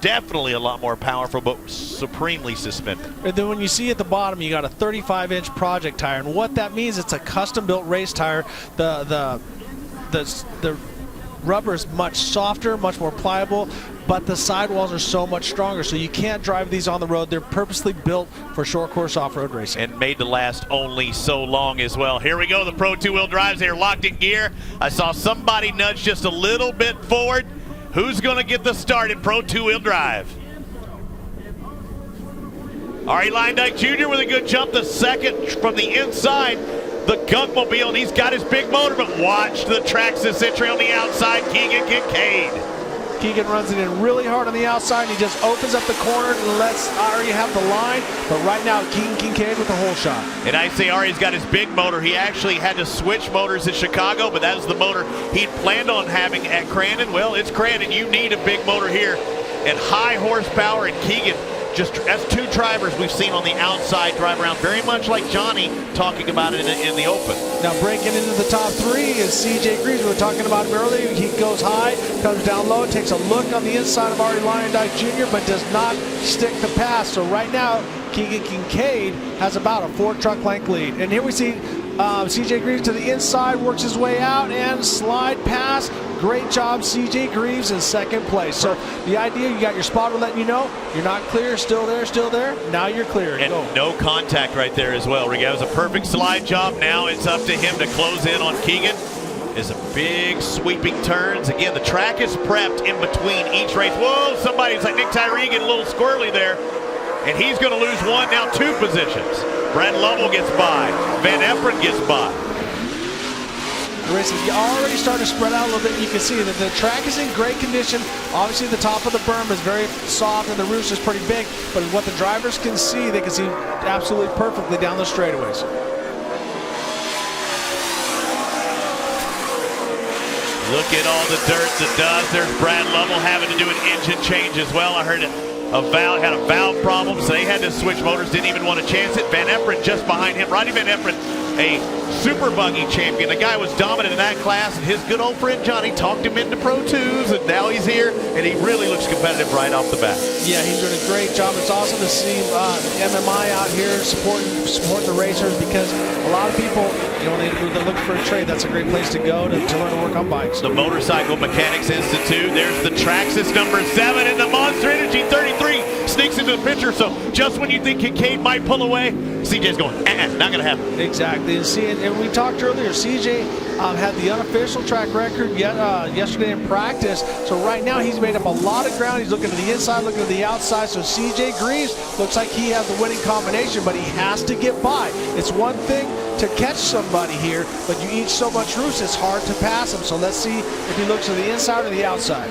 definitely a lot more powerful, but supremely suspended. And then when you see at the bottom, you got a 35-inch project tire, and what that means, it's a custom-built race tire. The rubber is much softer, much more pliable, but the sidewalls are so much stronger, so you can't drive these on the road. They're purposely built for short course off-road racing. And made to last only so long as well. Here we go, the Pro 2-wheel drives. They're locked in gear. I saw somebody nudge just a little bit forward. Who's going to get the start in Pro 2-wheel drive? Ari Leindyke Jr. with a good jump. The second from the inside, the Gunkmobile, and he's got his big motor, but watch the Traxxas entry on the outside, Keegan Kincaid. Keegan runs it in really hard on the outside, and he just opens up the corner and lets Ari have the line. But right now, Keegan Kincaid with the whole shot. And I say Ari's got his big motor. He actually had to switch motors in Chicago, but that was the motor he'd planned on having at Crandon. Well, it's Crandon. You need a big motor here and high horsepower, and Keegan, just as 2 drivers we've seen on the outside drive around, very much like Johnny talking about it in the open. Now breaking into the top 3 is CJ Greaves. We were talking about him earlier. He goes high, comes down low, takes a look on the inside of Ari Leindyke Jr., but does not stick the pass. So right now, Keegan Kincaid has about a 4-truck length lead. And here we see CJ Greaves to the inside, works his way out, and slide pass. Great job, CJ Greaves in second place. So the idea, you got your spotter letting you know you're not clear, still there. Now you're clear. And no contact right there as well. Rick, that was a perfect slide job. Now it's up to him to close in on Keegan. Is a big sweeping turns. Again, the track is prepped in between each race. Whoa, somebody's like Nick Tyree getting a little squirrely there. And he's going to lose 1, now 2 positions. Brad Lovell gets by. Van Efferen gets by. The race is already starting to spread out a little bit. You can see that the track is in great condition. Obviously, the top of the berm is very soft and the roost is pretty big. But what the drivers can see, they can see absolutely perfectly down the straightaways. Look at all the dirt, the dust. There's Brad Lovell having to do an engine change as well. I heard had a valve problem, so they had to switch motors. Didn't even want to chance it. Van Efferen just behind him. Ronnie Van Efferen, a super buggy champion. The guy was dominant in that class, and his good old friend Johnny talked him into Pro 2s, and now he's here, and he really looks competitive right off the bat. Yeah, he's doing a great job. It's awesome to see MMI out here supporting the racers, because a lot of people, when they look for a trade, that's a great place to go to learn to work on bikes. The Motorcycle Mechanics Institute. There's the Traxxas number 7, and the Monster Energy 33 sneaks into the picture. So just when you think Kincaid might pull away, CJ's going, not going to happen. Exactly. And we talked earlier, CJ had the unofficial track record yesterday in practice. So right now he's made up a lot of ground. He's looking to the inside, looking to the outside. So CJ Greaves looks like he has the winning combination, but he has to get by. It's one thing to catch somebody here, but you eat so much roost, it's hard to pass him. So let's see if he looks to the inside or the outside.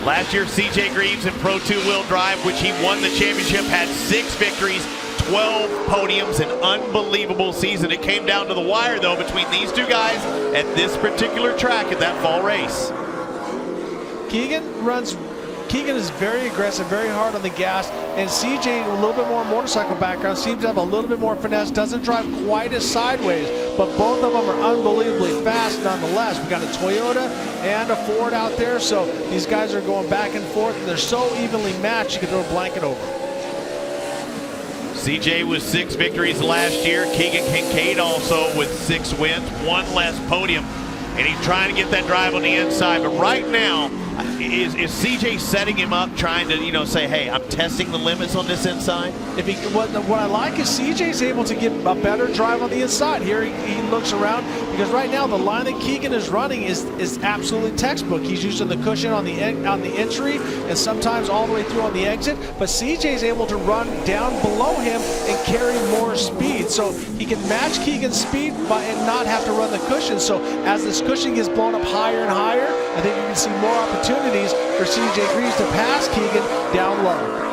Last year, CJ Greaves in Pro 2-wheel drive, which he won the championship, had 6 victories, 12 podiums, an unbelievable season. It came down to the wire, though, between these two guys at this particular track at that fall race. Keegan is very aggressive, very hard on the gas, and CJ, a little bit more motorcycle background, seems to have a little bit more finesse, doesn't drive quite as sideways, but both of them are unbelievably fast nonetheless. We got a Toyota and a Ford out there, so these guys are going back and forth, and they're so evenly matched, you can throw a blanket over. CJ with 6 victories last year. Keegan Kincaid also with 6 wins, 1 less podium. And he's trying to get that drive on the inside. But right now, is CJ setting him up, trying to, say, hey, I'm testing the limits on this inside? What I like is CJ's able to get a better drive on the inside. Here he looks around, because right now the line that Keegan is running is absolutely textbook. He's using the cushion on the entry and sometimes all the way through on the exit. But CJ's able to run down below him and carry more speed. So he can match Keegan's speed and not have to run the cushion. So as this cushion gets blown up higher and higher, I think you can see more opportunities for CJ Greaves to pass Keegan down low.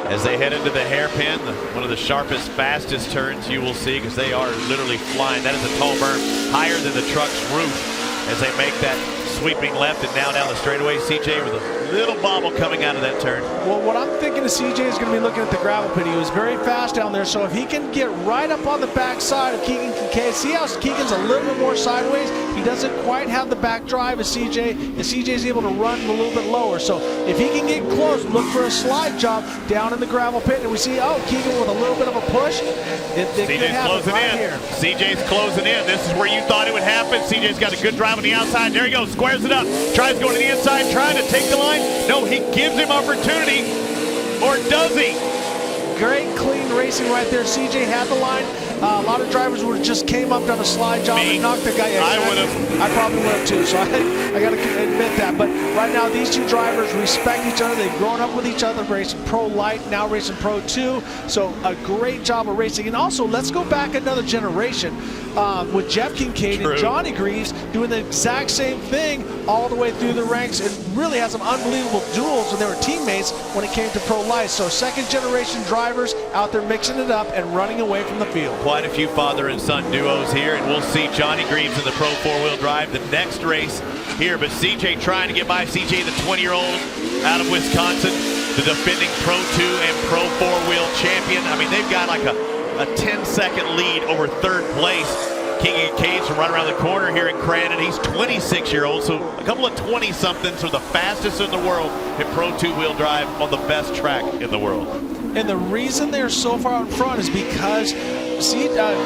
As they head into the hairpin, one of the sharpest, fastest turns you will see, because they are literally flying. That is a tall berm higher than the truck's roof as they make that sweeping left and now down the straightaway. CJ with a little bobble coming out of that turn. Well, what I'm thinking of CJ is going to be looking at the gravel pit. He was very fast down there, so if he can get right up on the backside of Keegan Kincaid, see how Keegan's a little bit more sideways? He doesn't quite have the back drive as CJ, and CJ's able to run a little bit lower. So if he can get close, look for a slide job down in the gravel pit, and we see, Keegan with a little bit of a push. CJ's closing in. Here. CJ's closing in. This is where you thought it would happen. CJ's got a good drive on the outside. There he goes, squares it up, tries going to the inside, trying to take the line. No, he gives him opportunity, or does he? Great clean racing right there. CJ had the line. A lot of drivers just came up, done a slide job, and knocked the guy. I probably would have too, so I got to admit that. But right now, these two drivers respect each other. They've grown up with each other, racing Pro Light, now racing Pro 2. So a great job of racing. And also, let's go back another generation with Jeff Kincaid and Johnny Greaves doing the exact same thing all the way through the ranks, and really had some unbelievable duels when they were teammates when it came to Pro Light. So second generation drivers out there mixing it up and running away from the field. Quite a few father and son duos here, and we'll see Johnny Greaves in the Pro 4-wheel drive the next race here. But CJ trying to get by. CJ, the 20-year-old out of Wisconsin, the defending Pro 2 and Pro 4-wheel champion. I mean, they've got like a 10-second lead over third place. Keegan Kincaid's from right around the corner here in Crandon. He's 26-year-old, so a couple of 20-somethings are the fastest in the world in Pro 2-wheel drive on the best track in the world. And the reason they're so far out front is because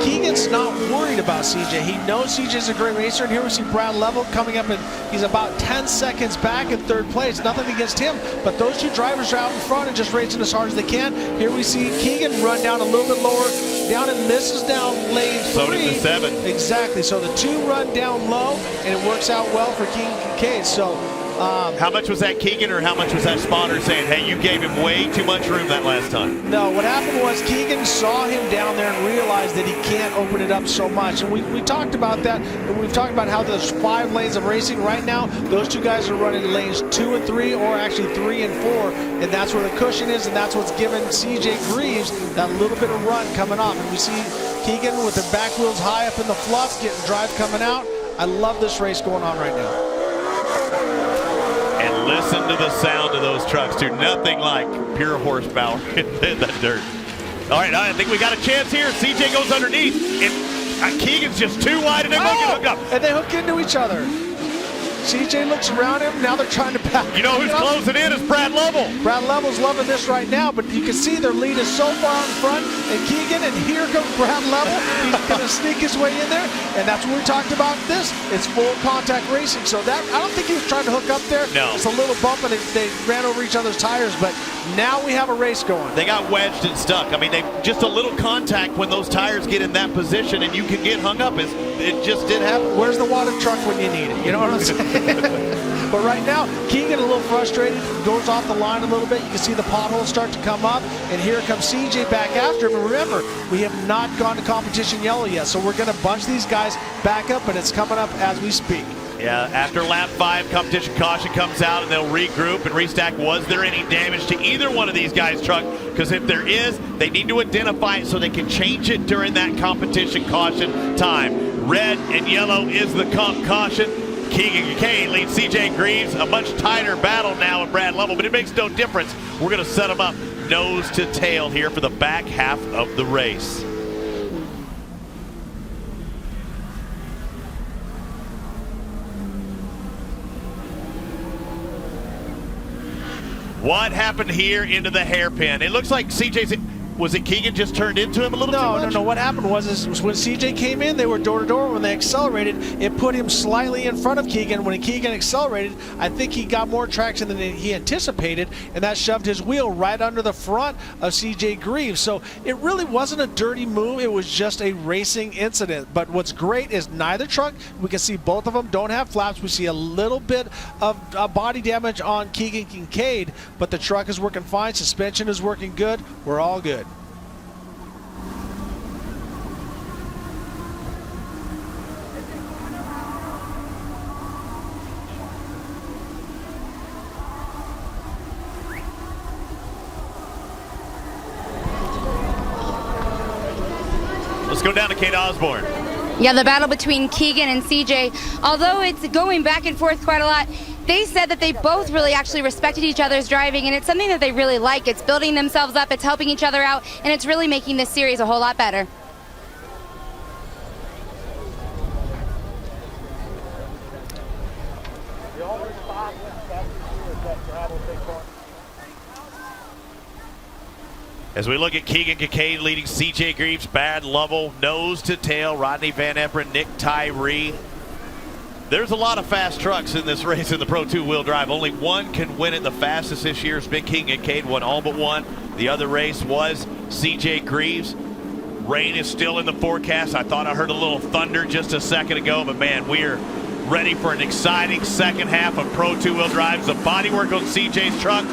Keegan's not worried about CJ. He knows CJ's a great racer, and here we see Brad Lovell coming up, and he's about 10 seconds back in third place. Nothing against him, but those two drivers are out in front and just racing as hard as they can. Here we see Keegan run down a little bit lower, down and misses down lane 3. So did the 7. Exactly, so the 2 run down low, and it works out well for Keegan Kincaid. So how much was that Keegan, or how much was that spotter saying, hey, you gave him way too much room that last time? No, what happened was Keegan saw him down there and realized that he can't open it up so much. And we talked about that, and we've talked about how there's 5 lanes of racing right now. Those two guys are running lanes 2 and 3, or actually 3 and 4, and that's where the cushion is, and that's what's giving CJ Greaves that little bit of run coming off. And we see Keegan with the back wheels high up in the fluff, getting drive coming out. I love this race going on right now. Listen to the sound of those trucks, too. Nothing like pure horsepower in the dirt. All right, I think we got a chance here. CJ goes underneath, and Keegan's just too wide, and they're going to get hooked up. And they hook into each other. CJ looks around him. Now they're trying to back. You know who's closing in is Brad Lovell. Brad Lovell's loving this right now, but you can see their lead is so far in front. And Keegan, and here comes Brad Lovell. He's going to sneak his way in there, and that's what we talked about. This it's full contact racing, so that I don't think he was trying to hook up there. No, it's a little bump, and they ran over each other's tires. But now we have a race going. They got wedged and stuck. I mean, they just a little contact when those tires get in that position, and you can get hung up. It just did happen. Where's the water truck when you need it? You know what I'm saying? But right now, Keegan a little frustrated, goes off the line a little bit. You can see the potholes start to come up, and here comes CJ back after him. And remember, we have not gone to competition yellow yet, so we're going to bunch these guys back up, but it's coming up as we speak. Yeah, after lap 5, competition caution comes out, and they'll regroup and restack. Was there any damage to either one of these guys' truck? Because if there is, they need to identify it so they can change it during that competition caution time. Red and yellow is the caution. Keegan Kincaid leads CJ Greaves. A much tighter battle now with Brad Lovell, but it makes no difference. We're going to set them up nose to tail here for the back half of the race. What happened here into the hairpin? It looks like CJ's... Was it Keegan just turned into him a little too much? No. What happened was when CJ came in, they were door to door. When they accelerated, it put him slightly in front of Keegan. When Keegan accelerated, I think he got more traction than he anticipated, and that shoved his wheel right under the front of CJ Greaves. So it really wasn't a dirty move. It was just a racing incident. But what's great is neither truck, we can see both of them don't have flaps. We see a little bit of body damage on Keegan Kincaid, but the truck is working fine. Suspension is working good. We're all good. Let's go down to Kate Osborne. Yeah, the battle between Keegan and CJ, although it's going back and forth quite a lot, they said that they both really actually respected each other's driving, and it's something that they really like. It's building themselves up, it's helping each other out, and it's really making this series a whole lot better. As we look at Keegan Kincaid leading CJ Greaves, Brad Lovell, nose to tail, Rodney Van Eperen, Nick Tyree. There's a lot of fast trucks in this race in the Pro 2-wheel drive. Only one can win it. The fastest this year has been Keegan Kincaid, won all but one. The other race was CJ Greaves. Rain is still in the forecast. I thought I heard a little thunder just a second ago, but man, we are ready for an exciting second half of Pro 2-wheel drives. The bodywork on CJ's truck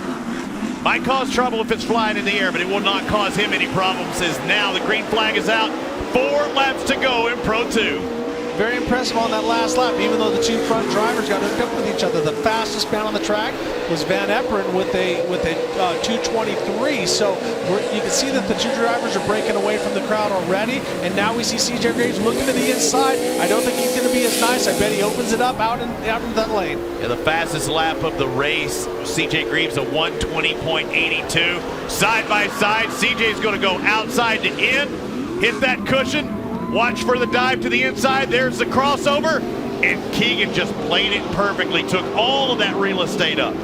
might cause trouble if it's flying in the air, but it will not cause him any problems, as now the green flag is out. 4 laps to go in Pro 2. Very impressive on that last lap, even though the two front drivers got hooked up with each other. The fastest man on the track was Van Eperen with a 2:23. So you can see that the two drivers are breaking away from the crowd already. And now we see CJ Greaves looking to the inside. I don't think he's going to be as nice. I bet he opens it up out into that lane. Yeah, the fastest lap of the race, CJ Greaves, a 1:20.82. Side by side, CJ's going to go outside to in, hit that cushion. Watch for the dive to the inside. There's the crossover. And Keegan just played it perfectly. Took all of that real estate up.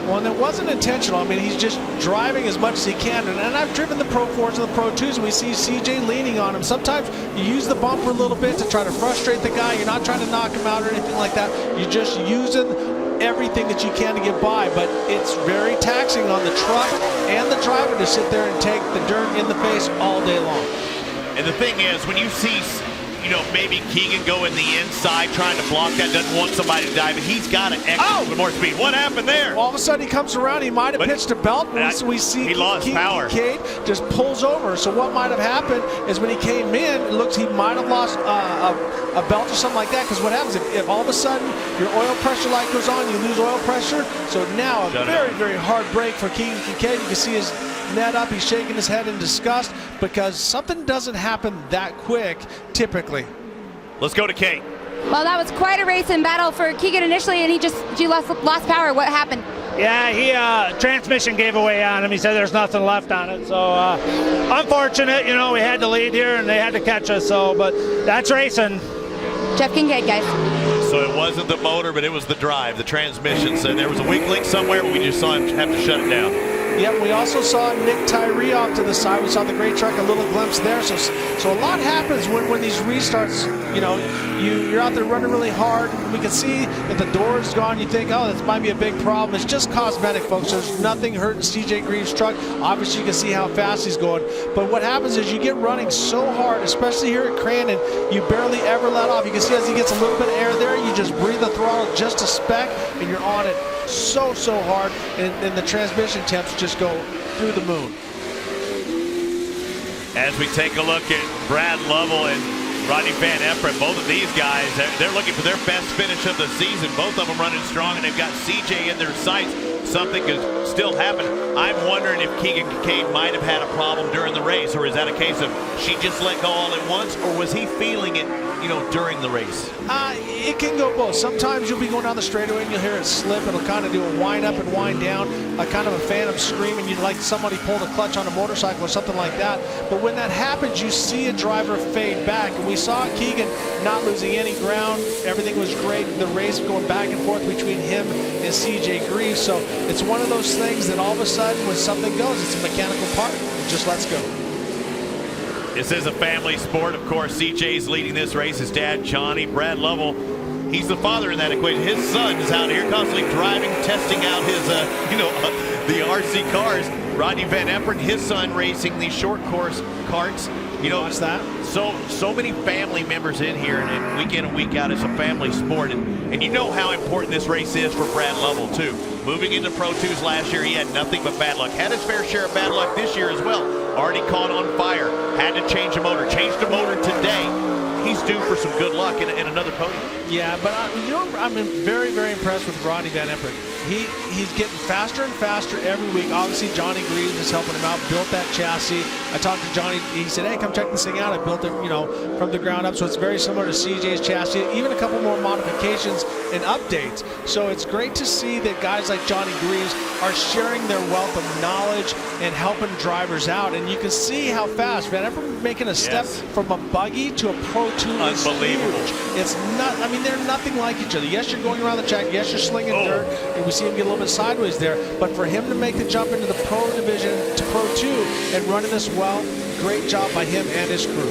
Well, and it wasn't intentional. I mean, he's just driving as much as he can. And I've driven the Pro 4s and the Pro 2s, and we see CJ leaning on him. Sometimes you use the bumper a little bit to try to frustrate the guy. You're not trying to knock him out or anything like that. You're just using everything that you can to get by. But it's very taxing on the truck and the driver to sit there and take the dirt in the face all day long. And the thing is, when you see, maybe Keegan go in the inside trying to block that, doesn't want somebody to dive, and he's got to exit with more speed. What happened there? All of a sudden he comes around, he might have pitched a belt, and we see he lost power. Kincaid just pulls over. So what might have happened is when he came in, it looks he might have lost a belt or something like that, because what happens if all of a sudden your oil pressure light goes on, you lose oil pressure. So now a very, very hard break for Keegan Kincaid. You can see his net up, he's shaking his head in disgust because something doesn't happen that quick typically. Let's go to Kate. Well, that was quite a race and battle for Keegan initially, and he lost power. What happened? Yeah, transmission gave away on him. He said there's nothing left on it. So unfortunate, you know, we had to lead here and they had to catch us. So, but that's racing. Jeff Kincaid, guys. So it wasn't the motor, but it was the drive, the transmission. So there was a weak link somewhere, but we just saw him have to shut it down. Yep, we also saw Nick Tyree off to the side. We saw the gray truck, a little glimpse there. So a lot happens when these restarts, you know, you're out there running really hard. We can see that the door is gone. You think, oh, this might be a big problem. It's just cosmetic, folks. There's nothing hurting CJ Greaves' truck. Obviously, you can see how fast he's going. But what happens is you get running so hard, especially here at Crandon, you barely ever let off. You can see as he gets a little bit of air there, you just breathe the throttle just a speck, and you're on it so hard, and the transmission temps just go through the moon. As we take a look at Brad Lovell and Rodney Van Effert, both of these guys, they're looking for their best finish of the season. Both of them running strong, and they've got CJ in their sights. Something could still happen. I'm wondering if Keegan Kincaid might have had a problem during the race, or is that a case of she just let go all at once, or was he feeling it, you know, during the race? It can go both. Sometimes you'll be going down the straightaway and you'll hear it slip. It'll kind of do a wind up and wind down, a kind of a phantom scream, and you'd like somebody pulled a clutch on a motorcycle or something like that. But when that happens, you see a driver fade back, and we saw Keegan not losing any ground. Everything was great. The race going back and forth between him and CJ Greaves. So it's one of those things that all of a sudden when something goes, it's a mechanical part. It just lets go. This is a family sport. Of course, CJ's leading this race. His dad, Johnny. Brad Lovell, he's the father in that equation. His son is out here constantly driving, testing out his, the RC cars. Rodney Van Effert, his son, racing these short course karts. You know, what's that? So many family members in here, and week in and week out, it's a family sport. And you know how important this race is for Brad Lovell, too. Moving into Pro 2s last year, he had nothing but bad luck. Had his fair share of bad luck this year as well. Already caught on fire. Had to change the motor. Changed the motor today. He's due for some good luck in another podium. Yeah, but I'm very, very impressed with Rodney Van Effert. He's getting faster and faster every week. Obviously, Johnny Greaves is helping him out, built that chassis. I talked to Johnny. He said, hey, come check this thing out. I built it, you know, from the ground up. So it's very similar to CJ's chassis, even a couple more modifications and updates. So it's great to see that guys like Johnny Greaves are sharing their wealth of knowledge and helping drivers out. And you can see how fast Van Effert making a step from a buggy to a Pro 2 is huge. It's not, I mean, they're nothing like each other. Yes, you're going around the track. Yes, you're slinging dirt. And we see him get a little bit sideways there. But for him to make the jump into the Pro division to Pro 2 and running this well, great job by him and his crew.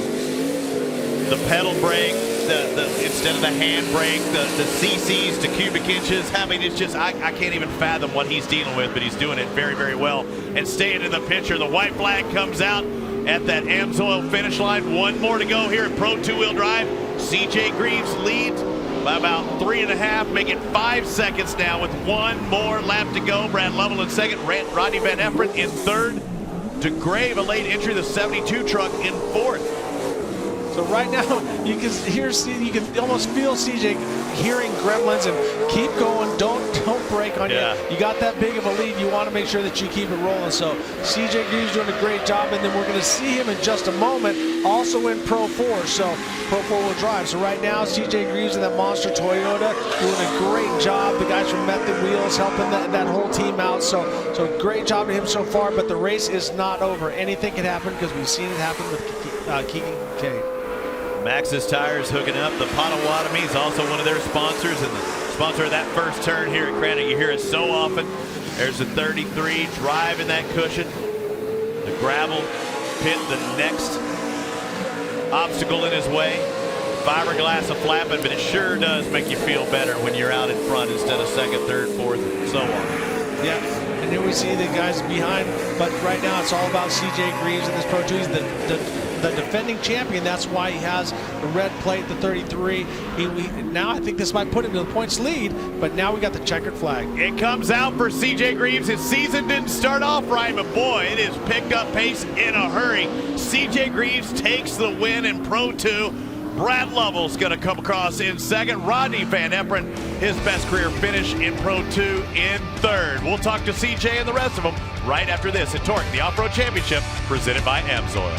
The pedal brake, instead of the hand brake, the cc's to cubic inches. I mean, it's just, I can't even fathom what he's dealing with, but he's doing it very, very well. And staying in the picture, the white flag comes out at that AMSOIL finish line. One more to go here at Pro 2-wheel drive. CJ Greaves leads by about 3.5, making 5 seconds now with one more lap to go. Brad Lovell in second, Rodney Van Effert in third. DeGrave, a late entry, the 72 truck, in fourth. So right now, you can almost feel CJ hearing gremlins and keep going. Don't break on you. You got that big of a lead. You want to make sure that you keep it rolling. So CJ Greaves doing a great job, and then we're going to see him in just a moment also in Pro 4. So Pro 4-wheel drive. So right now, CJ Greaves in that monster Toyota doing a great job. The guys from Method Wheels helping that whole team out. So great job to him so far. But the race is not over. Anything can happen because we've seen it happen with Keegan Kincaid. Maxxis Tires hooking up. The Potawatomi is also one of their sponsors and the sponsor of that first turn here at Crandon. You hear it so often. There's a 33 driving that cushion. The gravel pit, the next obstacle in his way. Fiberglass a flapping, but it sure does make you feel better when you're out in front instead of second, third, fourth, and so on. Yeah, and here we see the guys behind, but right now it's all about CJ Greaves in this Pro 2. He's the defending champion. That's why he has the red plate, the 33. Now I think this might put him to the points lead, but now we got the checkered flag. It comes out for CJ Greaves. His season didn't start off right, but boy, it has picked up pace in a hurry. CJ Greaves takes the win in Pro 2. Brad Lovell's going to come across in second. Rodney Van Effert, his best career finish in Pro 2 in third. We'll talk to CJ and the rest of them right after this at TORC, the Off-Road Championship, presented by AMSOIL.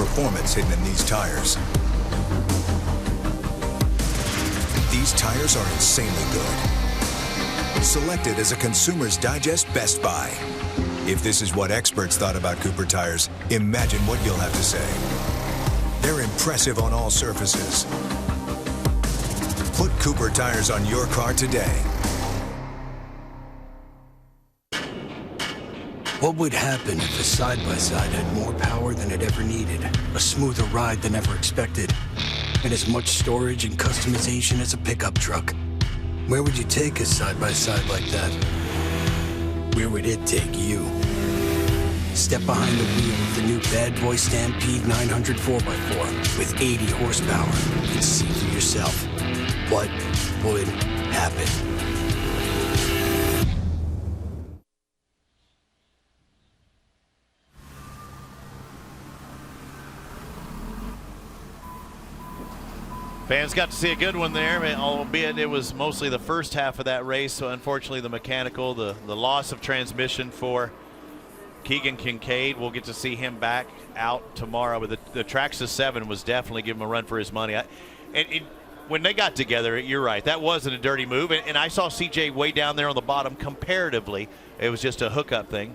performance hidden in these tires. These tires are insanely good. Selected as a Consumer's Digest Best Buy. If this is what experts thought about Cooper tires, imagine what you'll have to say. They're impressive on all surfaces. Put Cooper tires on your car today. What would happen if a side-by-side had more power than it ever needed, a smoother ride than ever expected, and as much storage and customization as a pickup truck? Where would you take a side-by-side like that? Where would it take you? Step behind the wheel of the new Bad Boy Stampede 900 4x4 with 80 horsepower and see for yourself what would happen. Fans got to see a good one there, albeit it was mostly the first half of that race. So unfortunately, the mechanical, the loss of transmission for Keegan Kincaid. We'll get to see him back out tomorrow. But the Traxxas 7 was definitely giving him a run for his money. When they got together, you're right, that wasn't a dirty move. And I saw CJ way down there on the bottom. Comparatively, it was just a hookup thing.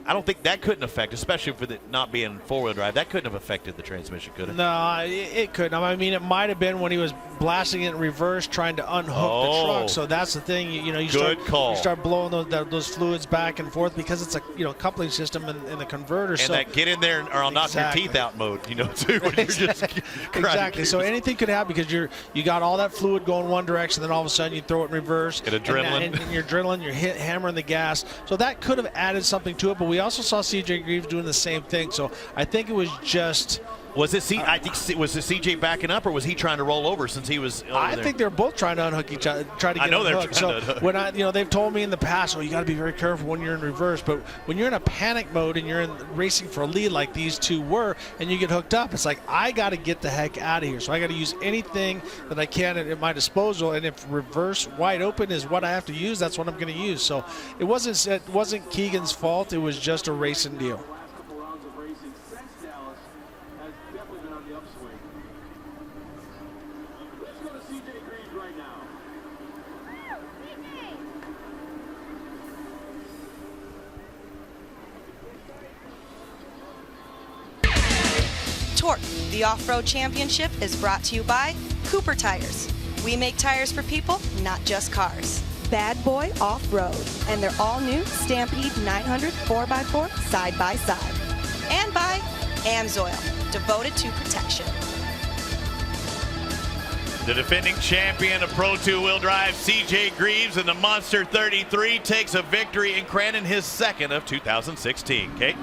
I don't think that couldn't affect, especially for it not being four-wheel drive, that couldn't have affected the transmission, could it? No, it couldn't. I mean, it might have been when he was blasting it in reverse, trying to unhook the truck. So that's the thing. You start blowing those fluids back and forth because it's a coupling system in the converter. And that get in there or I'll knock your teeth out mode, too. When you're just exactly. So anything could happen because you got all that fluid going one direction, then all of a sudden you throw it in reverse. Get adrenaline. And you're adrenaline, you're hammering the gas. So that could have added something to it, but we also saw CJ Greaves doing the same thing. So I think it was just. Was it CJ backing up, or was he trying to roll over since he was over I there? think they're both trying to unhook each other, try to get unhooked. So when they've told me in the past, you got to be very careful when you're in reverse. But when you're in a panic mode and you're racing for a lead like these two were, and you get hooked up, it's like I got to get the heck out of here. So I got to use anything that I can at my disposal. And if reverse wide open is what I have to use, that's what I'm going to use. So it wasn't Keegan's fault. It was just a racing deal. TORC, the Off-Road Championship, is brought to you by Cooper Tires. We make tires for people, not just cars. Bad Boy Off-Road, and their all-new Stampede 900 4x4 side-by-side. And by AMSOIL, devoted to protection. The defending champion of Pro 2-wheel drive, CJ Greaves, in the Monster 33 takes a victory in Crandon, his second of 2016. Kate?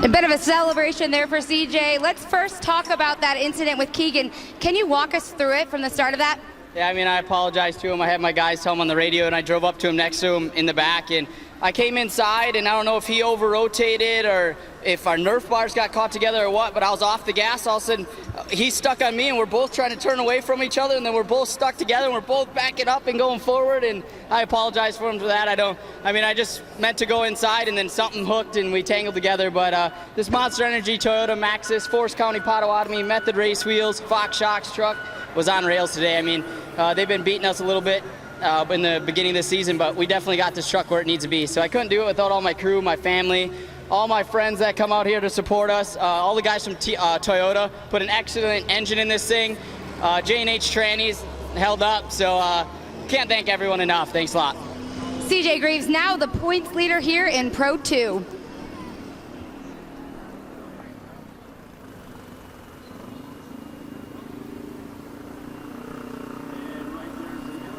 A bit of a celebration there for CJ. Let's first talk about that incident with Keegan. Can you walk us through it from the start of that? Yeah, I mean, I apologize to him. I had my guys tell him on the radio, and I drove up to him next to him in the back, and I came inside, and I don't know if he over-rotated or if our Nerf bars got caught together or what, but I was off the gas. All of a sudden, he's stuck on me, and we're both trying to turn away from each other, and then we're both stuck together, and we're both backing up and going forward, and I apologize for him for that. I just meant to go inside, and then something hooked, and we tangled together, but this Monster Energy Toyota Maxxis Forest County Potawatomi Method Race Wheels Fox Shocks truck was on rails today. I mean, they've been beating us a little bit in the beginning of the season, but we definitely got this truck where it needs to be. So I couldn't do it without all my crew, my family, all my friends that come out here to support us, all the guys from Toyota put an excellent engine in this thing. J&H trannies held up, so can't thank everyone enough. Thanks a lot. CJ Greaves now the points leader here in Pro 2.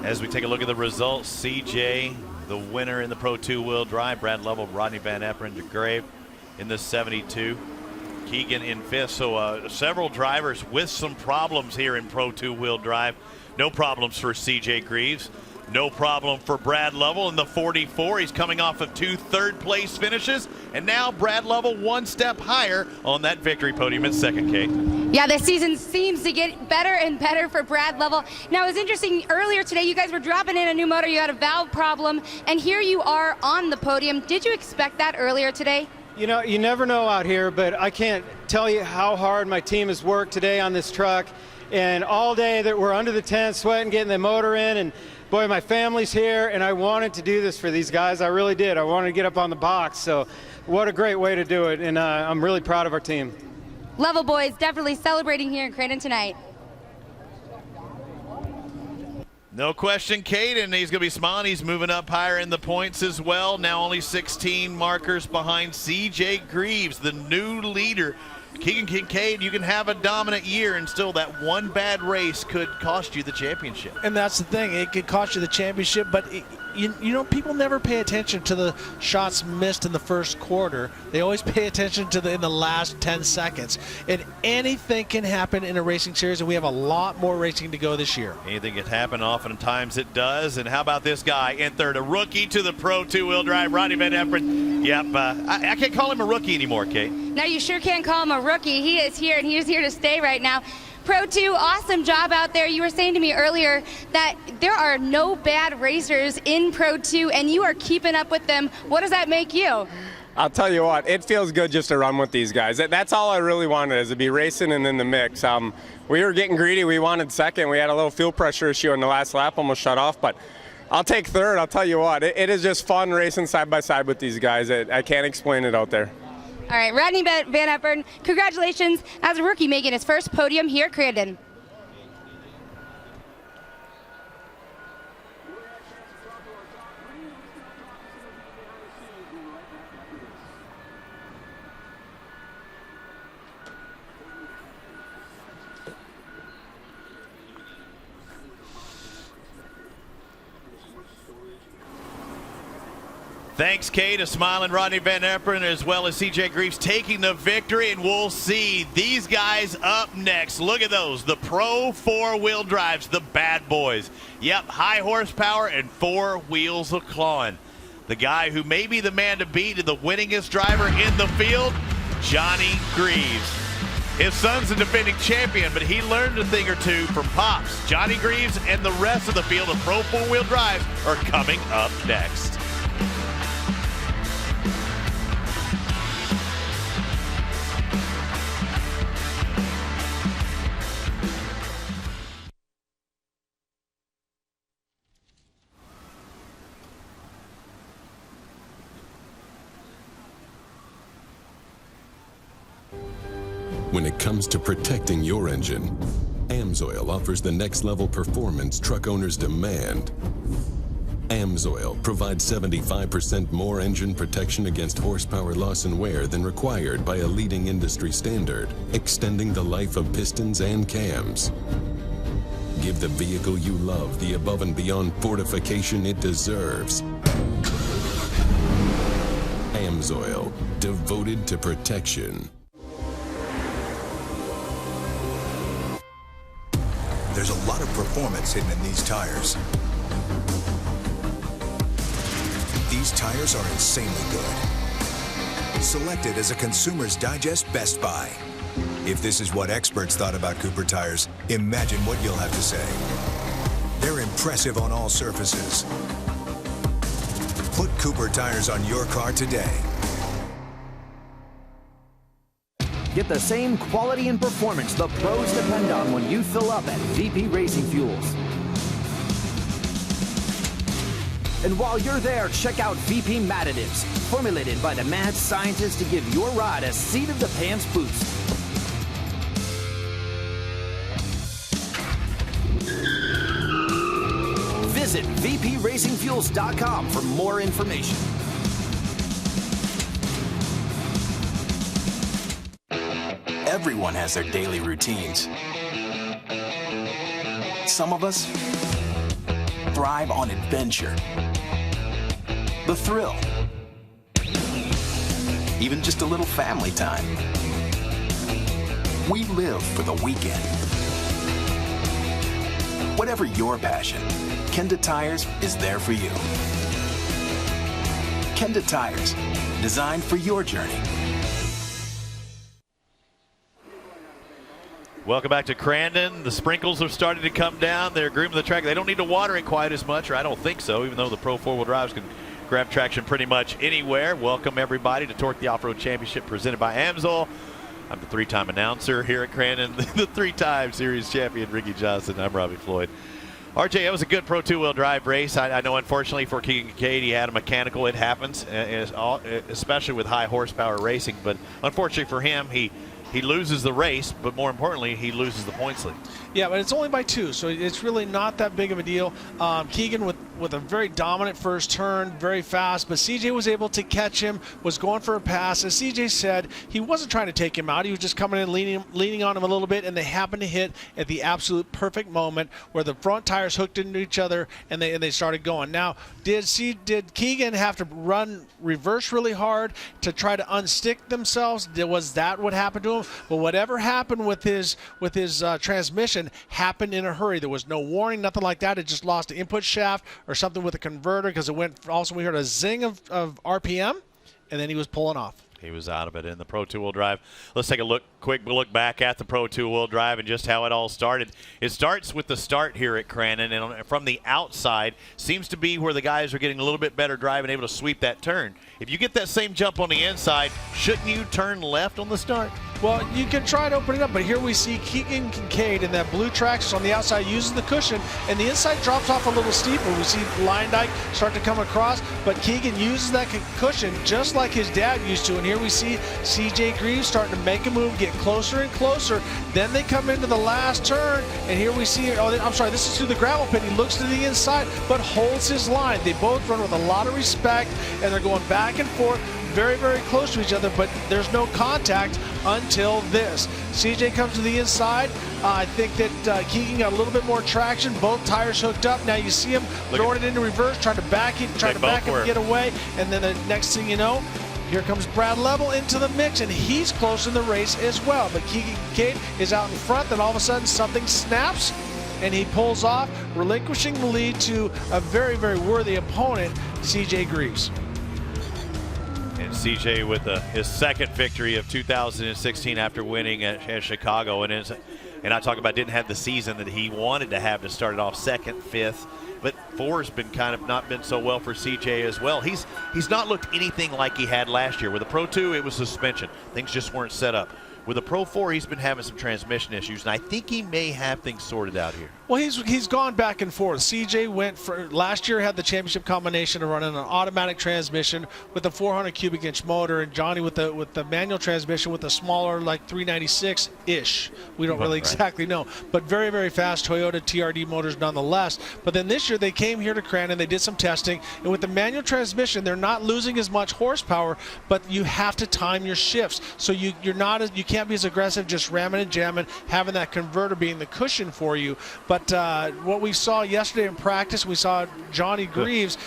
As we take a look at the results, CJ, the winner in the Pro 2-wheel drive. Brad Lovell, Rodney Van Epperen, DeGrave in the 72. Keegan in fifth. So several drivers with some problems here in Pro 2-wheel drive. No problems for CJ Greaves. No problem for Brad Lovell in the 44. He's coming off of 2 third-place finishes. And now Brad Lovell one step higher on that victory podium in second, Kate. Yeah, this season seems to get better and better for Brad Lovell. Now, it was interesting, earlier today, you guys were dropping in a new motor. You had a valve problem, and here you are on the podium. Did you expect that earlier today? You know, you never know out here, but I can't tell you how hard my team has worked today on this truck. And all day that we're under the tent, sweating, getting the motor in, and boy, my family's here, and I wanted to do this for these guys. I really did. I wanted to get up on the box, so what a great way to do it, and I'm really proud of our team. Level boys definitely celebrating here in Crandon tonight. No question, Caden, he's going to be smiling. He's moving up higher in the points as well. Now only 16 markers behind CJ Greaves, the new leader. Keegan Kincaid, you can have a dominant year and still that one bad race could cost you the championship. And that's the thing, it could cost you the championship, but you know, people never pay attention to the shots missed in the first quarter. They always pay attention to in the last 10 seconds. And anything can happen in a racing series, and we have a lot more racing to go this year. Anything can happen, oftentimes it does. And how about this guy in third, a rookie to the Pro 2-wheel drive, Ronnie Van Eperen. Yep, I can't call him a rookie anymore, Kate. Now you sure can't call him a rookie. He is here, and he is here to stay right now. Pro 2, awesome job out there. You were saying to me earlier that there are no bad racers in Pro 2, and you are keeping up with them. What does that make you? I'll tell you what, it feels good just to run with these guys. That's all I really wanted, is to be racing and in the mix. We were getting greedy. We wanted second. We had a little fuel pressure issue in the last lap, almost shut off, but I'll take third. I'll tell you what, it is just fun racing side by side with these guys. I can't explain it out there. All right, Rodney Van Eperen, congratulations as a rookie making his first podium here at Crandon. Thanks, Kate. A smiling Rodney Van Eperen as well as CJ Greaves taking the victory, and we'll see these guys up next. Look at those, the Pro 4-wheel drives, the bad boys. Yep, high horsepower and 4 wheels of clawing. The guy who may be the man to beat and the winningest driver in the field, Johnny Greaves. His son's a defending champion, but he learned a thing or two from Pops. Johnny Greaves and the rest of the field of Pro 4-wheel drives are coming up next. When it comes to protecting your engine, AMSOIL offers the next level performance truck owners demand. AMSOIL provides 75% more engine protection against horsepower loss and wear than required by a leading industry standard, extending the life of pistons and cams. Give the vehicle you love the above and beyond fortification it deserves. AMSOIL, devoted to protection. There's a lot of performance hidden in these tires. These tires are insanely good. Selected as a Consumer's Digest Best Buy. If this is what experts thought about Cooper tires, imagine what you'll have to say. They're impressive on all surfaces. Put Cooper tires on your car today. Get the same quality and performance the pros depend on when you fill up at VP Racing Fuels. And while you're there, check out VP Madditives, formulated by the mad scientists to give your ride a seat-of-the-pants boost. Visit VPRacingFuels.com for more information. Everyone has their daily routines. Some of us thrive on adventure, the thrill, even just a little family time. We live for the weekend. Whatever your passion, Kenda Tires is there for you. Kenda Tires, designed for your journey. Welcome back to Crandon. The sprinkles are starting to come down. They're grooming the track. They don't need to water it quite as much, or I don't think so, even though the Pro 4-wheel drives can Grab traction pretty much anywhere. Welcome everybody to Torque the Off-Road Championship presented by AMSOIL. I'm the 3-time announcer here at Crandon, the 3-time series champion Ricky Johnson. I'm Robbie Floyd. RJ, that was a good Pro 2-wheel drive race. I know, unfortunately, for Keegan Kincaid, he had a mechanical. It happens, especially with high horsepower racing. But unfortunately for him, he loses the race, but more importantly, he loses the points lead. Yeah, but it's only by 2, so it's really not that big of a deal. Keegan with a very dominant first turn, very fast, but CJ was able to catch him, was going for a pass. As CJ said, he wasn't trying to take him out. He was just coming in, leaning on him a little bit, and they happened to hit at the absolute perfect moment where the front tires hooked into each other and they started going. Now, did Keegan have to run reverse really hard to try to unstick themselves? Was that what happened to him? Well, whatever happened with his transmission happened in a hurry. There was no warning, nothing like that. It just lost the input shaft or something with the converter, because it went. Also, we heard a zing of RPM, and then he was pulling off. He was out of it in the Pro 2-wheel drive. Let's take a quick look back at the Pro 2-wheel drive and just how it all started. It starts with the start here at Crandon, and from the outside seems to be where the guys are getting a little bit better drive and able to sweep that turn. If you get that same jump on the inside, shouldn't you turn left on the start? Well, you can try to open it up, but here we see Keegan Kincaid in that blue Traxxas on the outside uses the cushion, and the inside drops off a little steeper. We see Leindyke start to come across, but Keegan uses that cushion just like his dad used to, and here we see CJ Greaves starting to make a move, get closer and closer. Then they come into the last turn, and here we see, this is through the gravel pit. He looks to the inside, but holds his line. They both run with a lot of respect, and they're going back and forth, very, very close to each other, but there's no contact until this. CJ comes to the inside. I think that Keegan got a little bit more traction. Both tires hooked up. Now you see him throwing it into reverse, trying to back him and get away. And then the next thing you know, here comes Brad Level into the mix, and he's close in the race as well. But Keegan Kincaid is out in front. Then all of a sudden something snaps, and he pulls off, relinquishing the lead to a very, very worthy opponent, CJ Greaves. And CJ with his second victory of 2016 after winning at Chicago. And I talk about didn't have the season that he wanted to have to start it off second, fifth. But 4's been kind of not been so well for CJ as well. He's not looked anything like he had last year. With the Pro 2, it was suspension. Things just weren't set up. With the Pro 4, he's been having some transmission issues, and I think he may have things sorted out here. Well, he's gone back and forth. CJ went for last year, had the championship combination of running an automatic transmission with a 400 cubic inch motor, and Johnny with the manual transmission with a smaller, like 396-ish. We don't really exactly know, but very, very fast Toyota TRD motors nonetheless. But then this year they came here to Crandon, they did some testing, and with the manual transmission, they're not losing as much horsepower, but you have to time your shifts. So you can't be as aggressive just ramming and jamming, having that converter being the cushion for you. But what we saw yesterday in practice, we saw Johnny Greaves.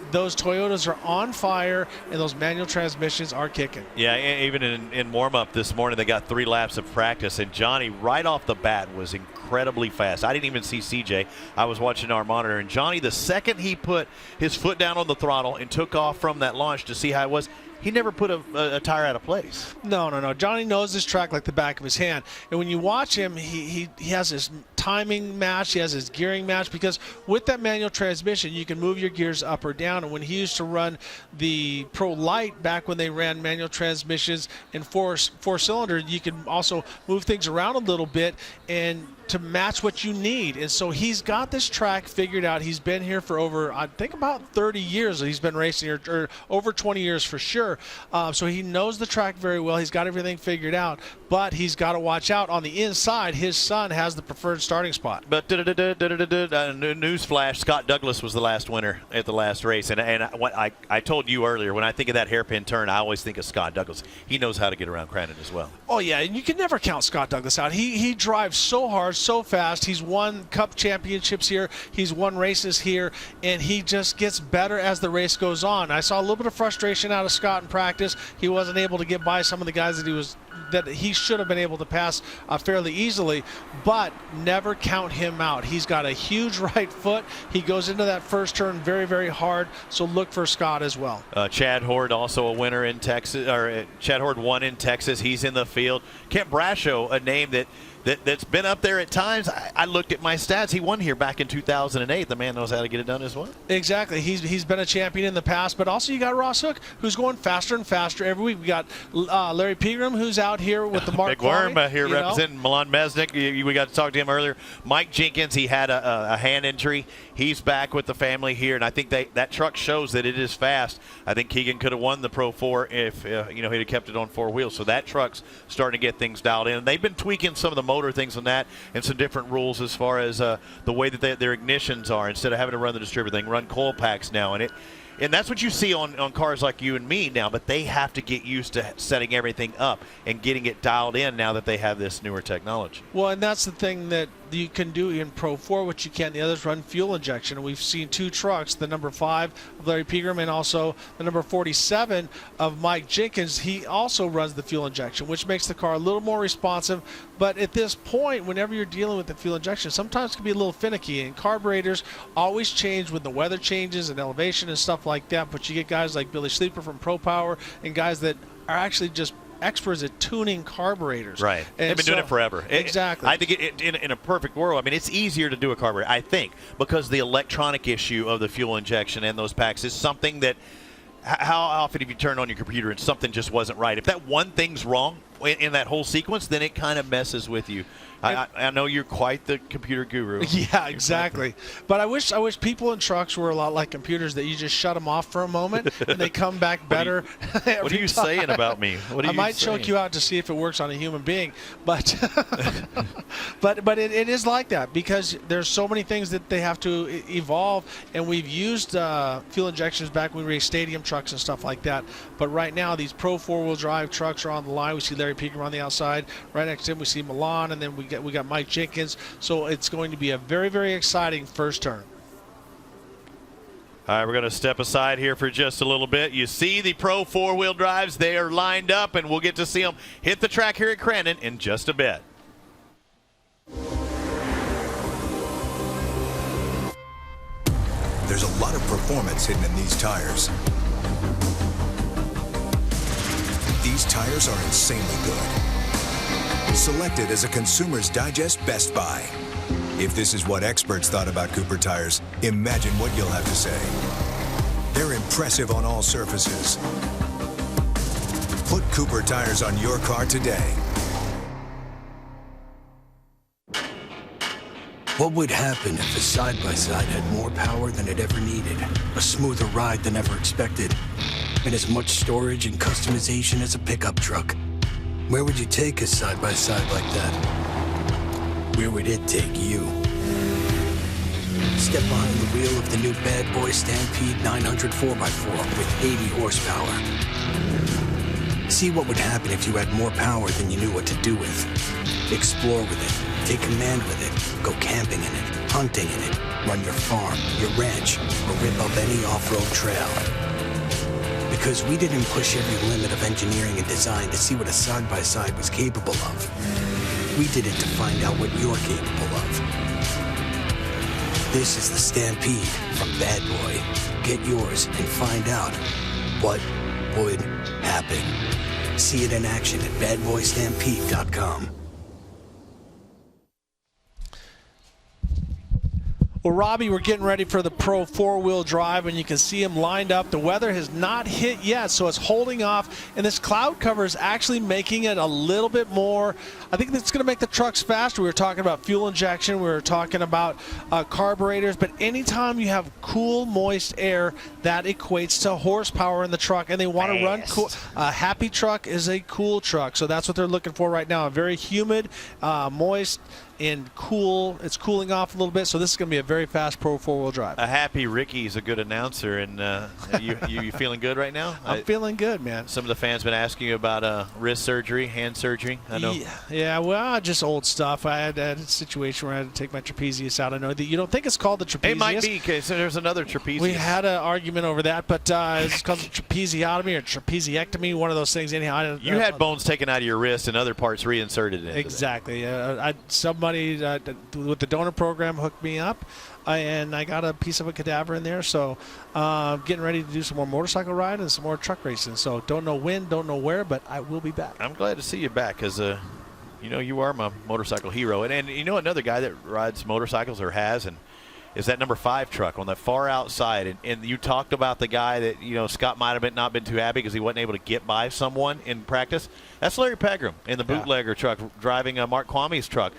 Those Toyotas are on fire, and those manual transmissions are kicking. Yeah, even in warm-up this morning, they got 3 laps of practice, and Johnny, right off the bat, was incredibly fast. I didn't even see CJ. I was watching our monitor, and Johnny, the second he put his foot down on the throttle and took off from that launch to see how it was, he never put a tire out of place. No. Johnny knows this track like the back of his hand. And when you watch him, he has his timing match, he has his gearing match, because with that manual transmission, you can move your gears up or down. And when he used to run the Pro Light back when they ran manual transmissions in four-cylinder, you can also move things around a little bit and to match what you need. And so he's got this track figured out. He's been here for over, I think, about 30 years. He's been racing here, or over 20 years for sure. So he knows the track very well. He's got everything figured out, but he's got to watch out. On the inside, his son has the preferred starting spot. But newsflash, Scott Douglas was the last winner at the last race. And I told you earlier, when I think of that hairpin turn, I always think of Scott Douglas. He knows how to get around Crandon as well. Oh, yeah, and you can never count Scott Douglas out. He drives so hard, so fast. He's won Cup championships here. He's won races here, and he just gets better as the race goes on. I saw a little bit of frustration out of Scott in practice. He wasn't able to get by some of the guys that he should have been able to pass fairly easily, but never count him out. He's got a huge right foot. He goes into that first turn very, very hard, so look for Scott as well. Chad Hord, also a winner in Texas, or Chad Hord won in Texas. He's in the field. Kent Brasho, a name that that's been up there at times. I looked at my stats. He won here back in 2008. The man knows how to get it done as well. Exactly. He's been a champion in the past, but also you got Ross Hook, who's going faster and faster every week. We got Larry Pegram, who's out here with the Mark Big Worm here you representing Milan Mesnick. We got to talk to him earlier. Mike Jenkins, he had a hand injury. He's back with the family here, and I think that truck shows that it is fast. I think Keegan could have won the Pro 4 if he'd have kept it on 4 wheels. So that truck's starting to get things dialed in. And they've been tweaking some of the motor things on that and some different rules as far as the way that their ignitions are. Instead of having to run the distributor, they can run coil packs now. And that's what you see on cars like you and me now, but they have to get used to setting everything up and getting it dialed in now that they have this newer technology. Well, and that's the thing that you can do in Pro 4, which you can't. The others run fuel injection. And we've seen 2 trucks, the number 5 of Larry Pegram and also the number 47 of Mike Jenkins. He also runs the fuel injection, which makes the car a little more responsive. But at this point, whenever you're dealing with the fuel injection, sometimes it can be a little finicky. And carburetors always change when the weather changes and elevation and stuff like that. But you get guys like Billy Sleeper from Pro Power and guys that are actually just experts at tuning carburetors. Right. And they've been doing it forever. Exactly. I think in a perfect world, I mean, it's easier to do a carburetor, I think, because the electronic issue of the fuel injection and those packs is something that how often have you turned on your computer and something just wasn't right? If that one thing's wrong in that whole sequence, then it kind of messes with you. I know you're quite the computer guru. Yeah, exactly. But I wish people in trucks were a lot like computers, that you just shut them off for a moment and they come back better. What are you saying about me? What are I you might saying? choke you out to see if it works on a human being, but but it is like that because there's so many things that they have to evolve, and we've used fuel injections back when we raced stadium trucks and stuff like that. But right now, these Pro 4-wheel drive trucks are on the line. We see Larry Pegram on the outside. Right next to him, we see Milan, and then we got Mike Jenkins. So it's going to be a very, very exciting first turn. All right, we're going to step aside here for just a little bit. You see the Pro 4-wheel drives. They are lined up, and we'll get to see them hit the track here at Crandon in just a bit. There's a lot of performance hidden in these tires. These tires are insanely good. Selected as a Consumer's Digest Best Buy. If this is what experts thought about Cooper tires, imagine what you'll have to say. They're impressive on all surfaces. Put Cooper tires on your car today. What would happen if a side-by-side had more power than it ever needed, a smoother ride than ever expected, and as much storage and customization as a pickup truck? Where would you take a side-by-side like that? Where would it take you? Step behind the wheel of the new Bad Boy Stampede 900 4x4 with 80 horsepower. See what would happen if you had more power than you knew what to do with. Explore with it, take command with it, go camping in it, hunting in it, run your farm, your ranch, or rip up any off-road trail. Because we didn't push every limit of engineering and design to see what a side-by-side was capable of. We did it to find out what you're capable of. This is the Stampede from Bad Boy. Get yours and find out what would happen. See it in action at badboystampede.com. Well, Robbie, we're getting ready for the Pro 4-wheel drive, and you can see them lined up. The weather has not hit yet, so it's holding off, and this cloud cover is actually making it a little bit more. I think it's going to make the trucks faster. We were talking about fuel injection. We were talking about carburetors, but anytime you have cool, moist air, that equates to horsepower in the truck, and they want to run cool. A happy truck is a cool truck, so that's what they're looking for right now. A very humid, moist, and cool. It's cooling off a little bit, so this is going to be a very fast Pro 4-wheel drive. A happy Ricky's a good announcer, and you feeling good right now? I'm feeling good, man. Some of the fans been asking you about wrist surgery, hand surgery. I know. Yeah, well, just old stuff. I had a situation where I had to take my trapezius out. I know that you don't think it's called the trapezius. It might be, because there's another trapezius. We had an argument over that, but it's called trapeziotomy or trapeziectomy, one of those things. Anyhow, you had bones taken out of your wrist and other parts reinserted in. Exactly. Somebody with the donor program hooked me up, and I got a piece of a cadaver in there. So getting ready to do some more motorcycle riding and some more truck racing. So don't know when, don't know where, but I will be back. I'm glad to see you back, because You know, you are my motorcycle hero. And you know another guy that rides motorcycles or has, and is that number 5 truck on the far outside. And you talked about the guy that, you know, Scott might have not been too happy because he wasn't able to get by someone in practice. That's Larry Pegram in the bootlegger truck driving Mark Kwame's truck.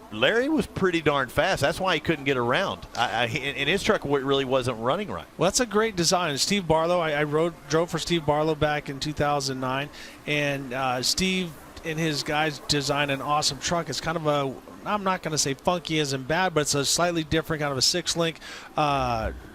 Larry was pretty darn fast. That's why he couldn't get around. And his truck really wasn't running right. Well, that's a great design. Steve Barlow, I drove for Steve Barlow back in 2009, and Steve and his guys designed an awesome truck. It's kind of a, I'm not going to say funky as in bad, but it's a slightly different kind of a 6-link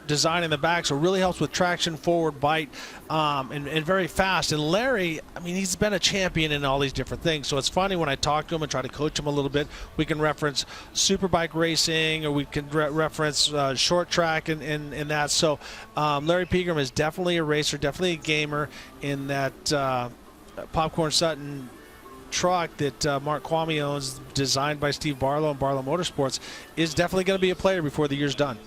design in the back, so it really helps with traction, forward bite, and very fast. And Larry, I mean, he's been a champion in all these different things, so it's funny when I talk to him and try to coach him a little bit. We can reference superbike racing, or we can reference short track and that. So Larry Pegram is definitely a racer, definitely a gamer in that Popcorn Sutton truck that Mark Kwame owns, designed by Steve Barlow and Barlow Motorsports, is definitely going to be a player before the year's done.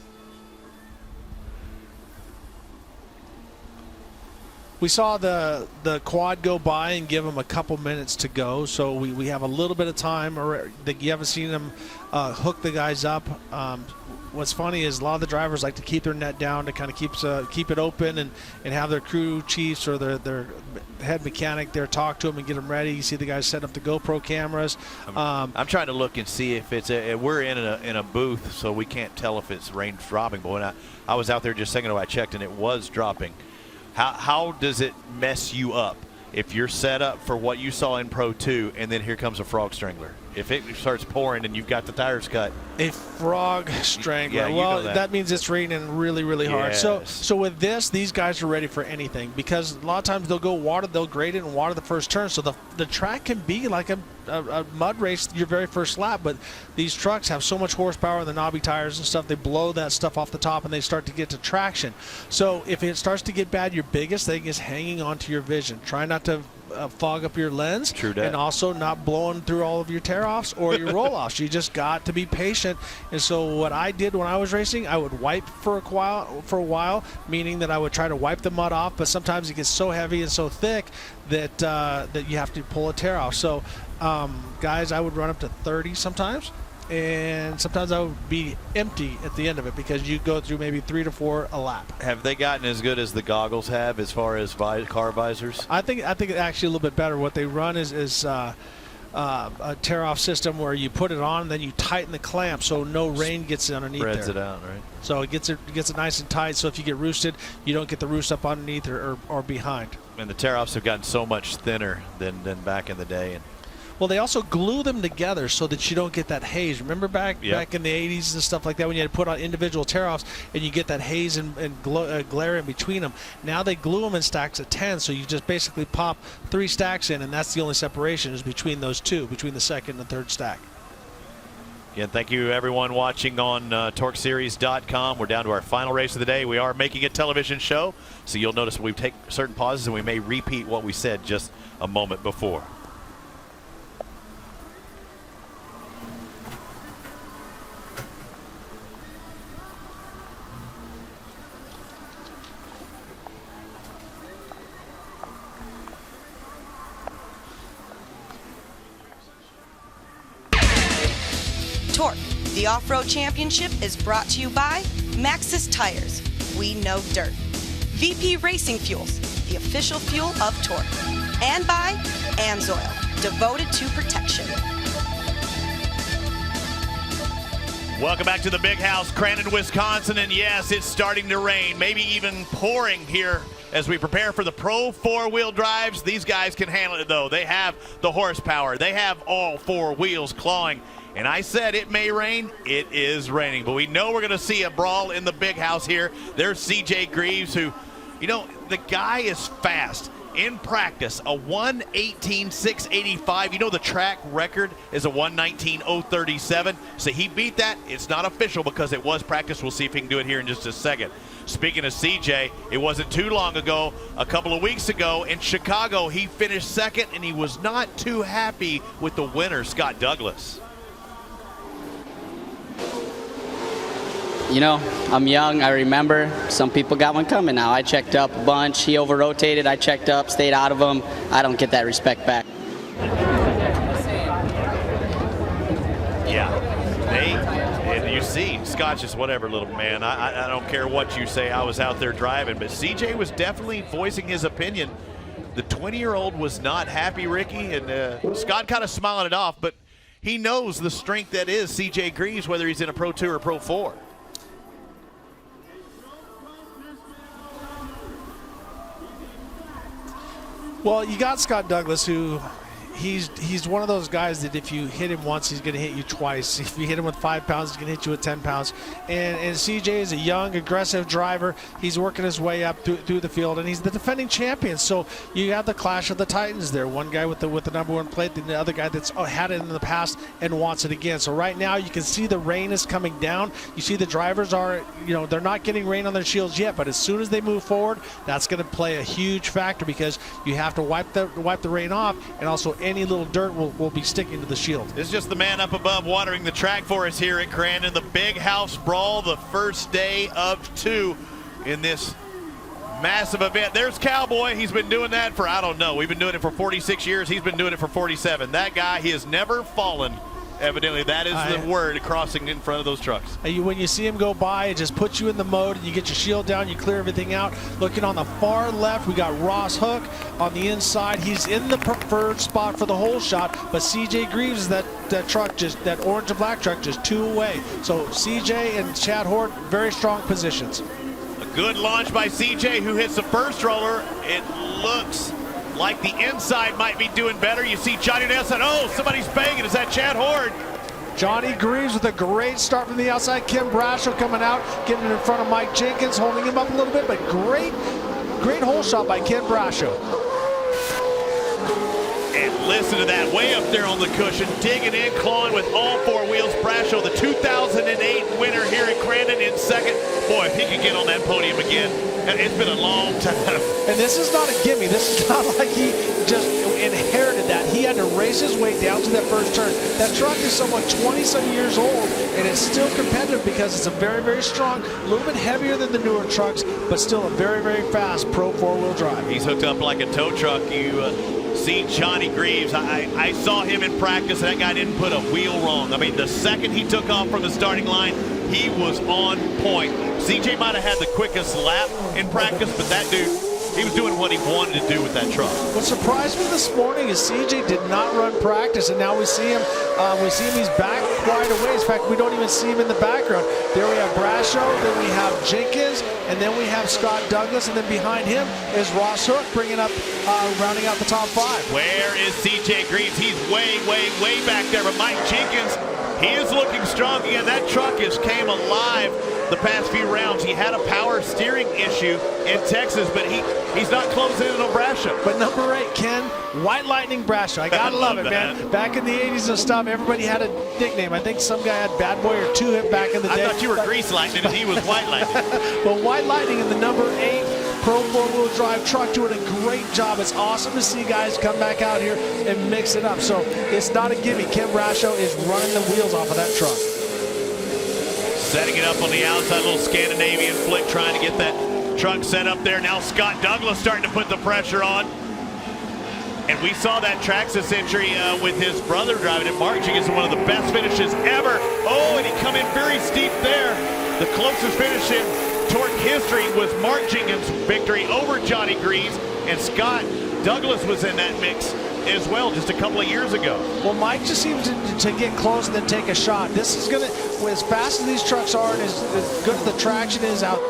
We saw the quad go by and give him a couple minutes to go, so we have a little bit of time. Or you haven't seen him hook the guys up. What's funny is a lot of the drivers like to keep their net down to kind of keep it open and have their crew chiefs or their head mechanic there talk to them and get them ready. You see the guys setting up the GoPro cameras. I'm trying to look and see if it's we're in a booth, so we can't tell if it's rain dropping. But when I was out there just a second ago, I checked and it was dropping. How does it mess you up if you're set up for what you saw in Pro 2 and then here comes a frog strangler? If it starts pouring and you've got the tires cut. A frog strangler. Yeah, well, you know that means it's raining really, really hard. Yes. So with this, these guys are ready for anything, because a lot of times they'll grade it and water the first turn. So the track can be like a mud race your very first lap, but these trucks have so much horsepower and the knobby tires and stuff, they blow that stuff off the top and they start to get to traction. So if it starts to get bad, your biggest thing is hanging on to your vision. Try not to fog up your lens. True that. And also not blowing through all of your tear-offs or your roll-offs. You just got to be patient. And so what I did when I was racing, I would wipe for a while, meaning that I would try to wipe the mud off, but sometimes it gets so heavy and so thick that that you have to pull a tear off. So guys, I would run up to 30 sometimes, and sometimes I would be empty at the end of it, because you go through maybe 3 to 4 a lap. Have they gotten as good as the goggles have as far as car visors? I think actually a little bit better. What they run is a tear-off system where you put it on and then you tighten the clamp so no rain gets underneath there. Spreads it out, right? So it gets it nice and tight, so if you get roosted, you don't get the roost up underneath or behind. And the tear-offs have gotten so much thinner than back in the day. Well, they also glue them together so that you don't get that haze. Remember back in the 80s and stuff like that, when you had to put on individual tear-offs and you get that haze and glare in between them. Now they glue them in stacks of 10, so you just basically pop 3 stacks in, and that's the only separation is between those two, between the second and third stack. Again, thank you everyone watching on TORCseries.com. We're down to our final race of the day. We are making a television show, so you'll notice we take certain pauses and we may repeat what we said just a moment before. TORC, the Off-Road Championship, is brought to you by Maxxis Tires. We know dirt. VP Racing Fuels, the official fuel of TORC. And by AMSOIL, devoted to protection. Welcome back to the Big House, Crandon, Wisconsin. And yes, it's starting to rain, maybe even pouring here as we prepare for the Pro 4-wheel drives. These guys can handle it, though. They have the horsepower. They have all 4 wheels clawing. And I said it may rain. It is raining. But we know we're going to see a brawl in the Big House here. There's CJ Greaves, who, you know, the guy is fast. In practice, a 1:18.685. You know the track record is a 1:19.037. So he beat that. It's not official because it was practice. We'll see if he can do it here in just a second. Speaking of CJ, it wasn't too long ago, a couple of weeks ago in Chicago, he finished second, and he was not too happy with the winner, Scott Douglas. You know, I'm young. I remember some people got one coming now. I checked up a bunch. He over-rotated. I checked up, stayed out of him. I don't get that respect back. Hey, and you see, Scott's just whatever, little man. I don't care what you say. I was out there driving, but CJ was definitely voicing his opinion. The 20-year-old was not happy, Ricky, and Scott kind of smiling it off, but he knows the strength that is CJ Greaves, whether he's in a Pro 2 or Pro 4. Well, you got Scott Douglas, who he's one of those guys that if you hit him once, he's going to hit you twice. If you hit him with 5 pounds, he's going to hit you with 10 pounds. And CJ is a young, aggressive driver. He's working his way up through the field, and he's the defending champion. So you have the clash of the Titans there. One guy with the #1 plate, and the other guy that's had it in the past and wants it again. So right now you can see the rain is coming down. You see the drivers are, they're not getting rain on their shields yet, but as soon as they move forward, that's going to play a huge factor because you have to wipe the rain off, and also any little dirt will be sticking to the shield. This is just the man up above watering the track for us here at Crandon. The Big House Brawl, the first day of 2 in this massive event. There's Cowboy. He's been doing that for, I don't know, we've been doing it for 46 years. He's been doing it for 47. That guy, he has never fallen. Evidently, that is the word crossing in front of those trucks. When you see him go by, it just puts you in the mode, and you get your shield down, you clear everything out. Looking on the far left, we got Ross Hook on the inside. He's in the preferred spot for the whole shot, but CJ Greaves is that truck, that orange and black truck, just 2 away. So CJ and Chad Hort, very strong positions. A good launch by CJ, who hits the first roller. It looks like the inside might be doing better. You see Johnny Nelson. Oh, somebody's banging. Is that Chad Hort? Johnny Greaves with a great start from the outside. Kim Brasho coming out, getting in front of Mike Jenkins, holding him up a little bit, but great hole shot by Kim Brasho. And listen to that, way up there on the cushion, digging in, clawing with all 4 wheels. Brasho, the 2008 winner here at Crandon in second. Boy, if he could get on that podium again, it's been a long time. And this is not a gimme. This is not like he just inherited that. He had to race his way down to that first turn. That truck is somewhat 20-some years old, and it's still competitive because it's a very, very strong, a little bit heavier than the newer trucks, but still a very, very fast Pro 4-wheel drive. He's hooked up like a tow truck. You see Johnny Greaves. I saw him in practice. That guy didn't put a wheel wrong. I mean, the second he took off from the starting line, he was on point. CJ might have had the quickest lap in practice, but that dude, he was doing what he wanted to do with that truck. What surprised me this morning is CJ did not run practice, and now we see him. He's back quite a ways. In fact, we don't even see him in the background. There we have Brasho, then we have Jenkins, and then we have Scott Douglas, and then behind him is Ross Hook, bringing up, rounding out the top 5. Where is CJ Greaves? He's way, way, way back there. But Mike Jenkins, he is looking strong again. That truck has came alive the past few rounds. He had a power steering issue in Texas, but he's not closing in on Brasho. But number 8, Ken, White Lightning Brasho. I gotta love it, man. Back in the 80s and stuff, everybody had a nickname. I think some guy had Bad Boy or 2 Hit back in the day. I thought you were Grease Lightning and he was White Lightning. But White Lightning in the number 8 Pro 4-wheel drive truck doing a great job. It's awesome to see guys come back out here and mix it up. So it's not a gimme. Kim Brasho is running the wheels off of that truck. Setting it up on the outside, a little Scandinavian flick, trying to get that truck set up there. Now Scott Douglas starting to put the pressure on. And we saw that Traxxas entry with his brother driving it. Mark Jenkins, one of the best finishes ever. Oh, and he come in very steep there. The closest finish in TORC history was Mark Jenkins' victory over Johnny Greaves, and Scott Douglas was in that mix as well just a couple of years ago. Well, Mike just seems to get close and then take a shot. This is gonna, as fast as these trucks are and as good as the traction is out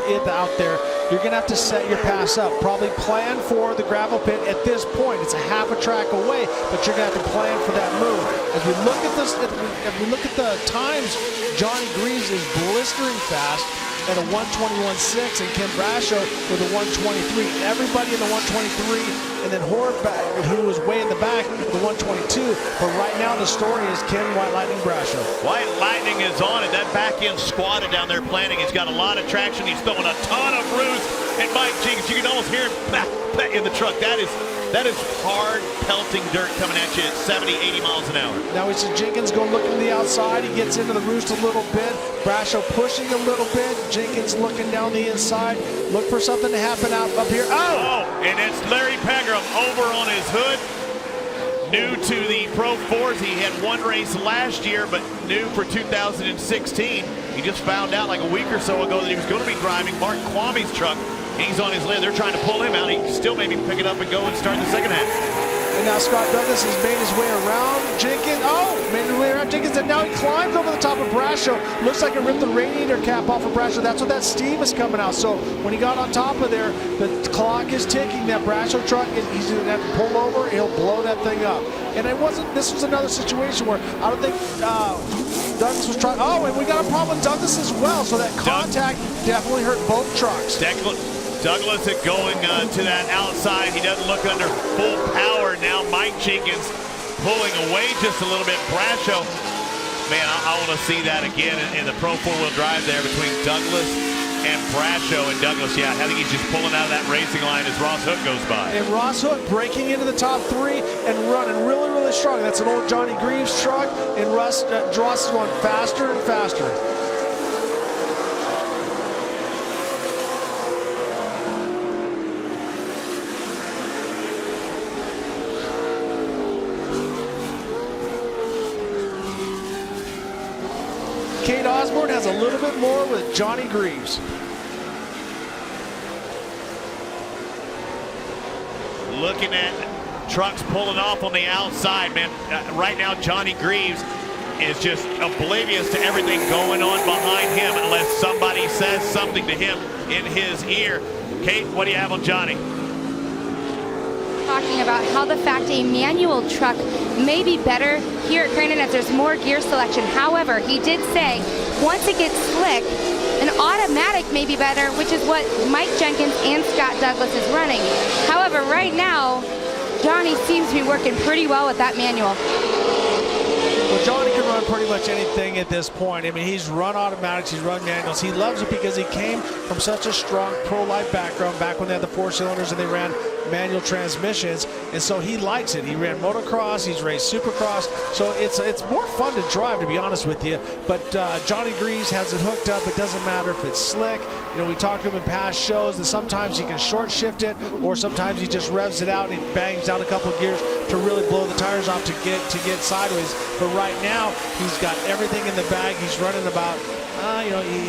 there, you're gonna have to set your pass up. Probably plan for the gravel pit at this point. It's a half a track away, but you're gonna have to plan for that move. As we look at this, if we look at the times, Johnny Greaves is blistering fast at a 121.6, and Kim Brasho with a 123. Everybody in the 123, and then Hort, who was way in the back, the 122. But right now the story is Kim White Lightning Brasho. White Lightning is on it. That back end squatted down there planning. He's got a lot of traction. He's throwing a ton of roost. And Mike Jenkins, you can almost hear him in the truck. That is hard pelting dirt coming at you at 70, 80 miles an hour. Now we see Jenkins go looking to the outside. He gets into the roost a little bit. Brasho pushing a little bit. Jenkins looking down the inside. Look for something to happen up here. Oh! And it's Larry Pegram over on his hood. new to the Pro 4s. He had one race last year, but new for 2016. He just found out like a week or so ago that he was going to be driving Mark Kwame's truck. He's on his lid. They're trying to pull him out. He can still maybe pick it up and go and start the second half. And now Scott Douglas has made his way around Jenkins. Made his way around Jenkins, and now he climbs over the top of Brasho. Looks like it ripped the radiator cap off of Brasho. That's what that steam is coming out. So when he got on top of there, the clock is ticking. That Brasho truck is easy to have to pull over. He'll blow that thing up. And this was another situation where I don't think Douglas was trying. Oh, and we got a problem with Douglas as well. So that contact definitely hurt both trucks. Douglas is going to that outside. He doesn't look under full power now. Mike Jenkins pulling away just a little bit. Brasho, man, I want to see that again in the Pro 4-wheel drive there between Douglas and Brasho. And Douglas, yeah, I think he's just pulling out of that racing line as Ross Hook goes by. And Ross Hook breaking into the top three and running really, really strong. That's an old Johnny Greaves truck, and Ross is going faster and faster. Kate Osborne has a little bit more with Johnny Greaves. Looking at trucks pulling off on the outside, man. Right now, Johnny Greaves is just oblivious to everything going on behind him unless somebody says something to him in his ear. Kate, what do you have on Johnny? Talking about how the fact a manual truck may be better here at Crandon as there's more gear selection. However, he did say once it gets slick, an automatic may be better, which is what Mike Jenkins and Scott Douglas is running. However, right now, Johnny seems to be working pretty well with that manual. Well, Johnny can run pretty much anything at this point. I mean, he's run automatics, he's run manuals. He loves it because he came from such a strong pro-life background back when they had the 4 cylinders and they ran manual transmissions, and so he likes it. He ran motocross, he's raced supercross, so it's more fun to drive, to be honest with you. But Johnny Greaves has it hooked up. It doesn't matter if it's slick. You know, we talked to him in past shows that sometimes he can short shift it, or sometimes he just revs it out and he bangs down a couple of gears to really blow the tires off to get sideways. But right now, he's got everything in the bag. He's running about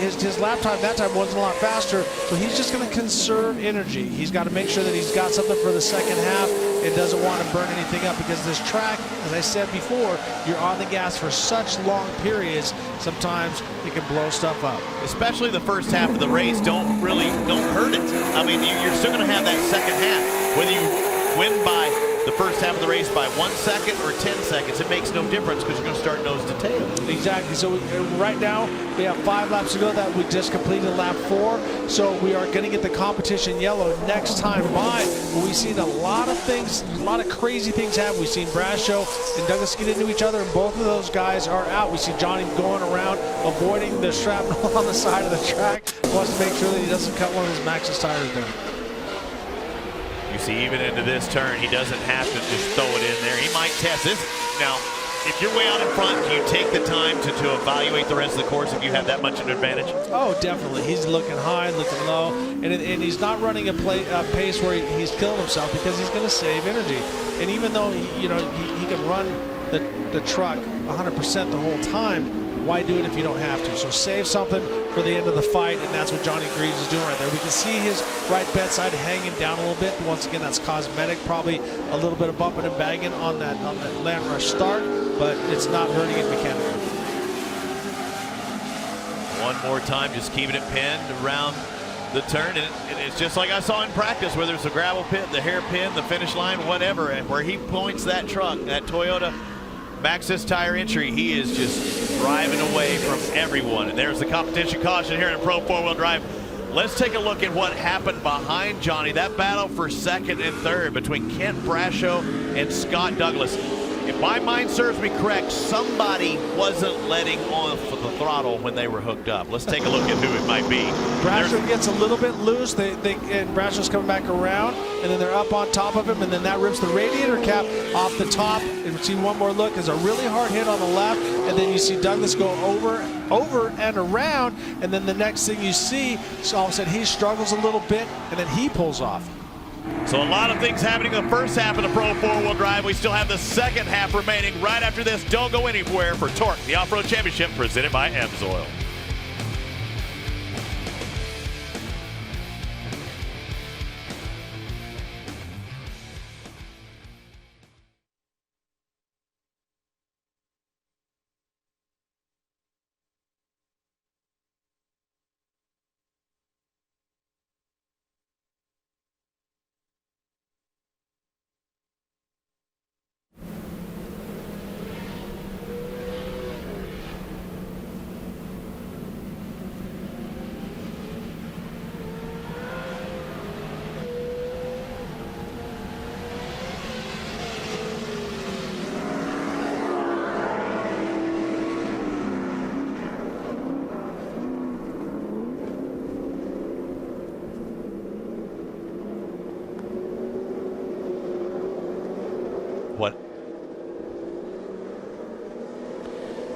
his lap time that time wasn't a lot faster, so he's just going to conserve energy. He's got to make sure that he's got something for the second half and doesn't want to burn anything up, because this track, as I said before, you're on the gas for such long periods, sometimes it can blow stuff up. Especially the first half of the race, don't hurt it. I mean, you're still going to have that second half. Whether you win by the first half of the race by 1 second or 10 seconds, it makes no difference because you're going to start nose to tail. Exactly. So right now we have 5 laps to go. That we just completed lap 4. So we are going to get the competition yellow next time by. But we've seen a lot of things, a lot of crazy things happen. We've seen Brasho and Douglas get into each other, and both of those guys are out. We see Johnny going around avoiding the shrapnel on the side of the track. Wants to make sure that he doesn't cut one of his Max's tires down. You see, even into this turn, he doesn't have to just throw it in there. He might test this. Now, if you're way out in front, do you take the time to evaluate the rest of the course if you have that much of an advantage? Oh, definitely. He's looking high, looking low, and he's not running a pace where he's killing himself, because he's going to save energy. And even though he can run the truck 100% the whole time, why do it if you don't have to? So save something for the end of the fight, and that's what Johnny Greaves is doing right there. We can see his right bedside hanging down a little bit. Once again, that's cosmetic, probably a little bit of bumping and bagging on that land rush start, but it's not hurting it mechanically. One more time, just keeping it pinned around the turn, and it's just like I saw in practice, whether it's the gravel pit, the hairpin, the finish line, whatever, and where he points that truck, that Toyota Maxxis tire entry, he is just driving away from everyone. And there's the competition caution here in Pro 4-wheel drive. Let's take a look at what happened behind Johnny. That battle for second and third between Kent Brasho and Scott Douglas. If my mind serves me correct, somebody wasn't letting off the throttle when they were hooked up. Let's take a look at who it might be. Brasho gets a little bit loose, and Brasho's coming back around, and then they're up on top of him, and then that rips the radiator cap off the top. And we see one more look. There's a really hard hit on the left, and then you see Douglas go over and around, and then the next thing you see, so all of a sudden he struggles a little bit, and then he pulls off. So a lot of things happening in the first half of the Pro 4-wheel drive. We still have the second half remaining right after this. Don't go anywhere for TORC, the Off-Road Championship, presented by AMSOIL.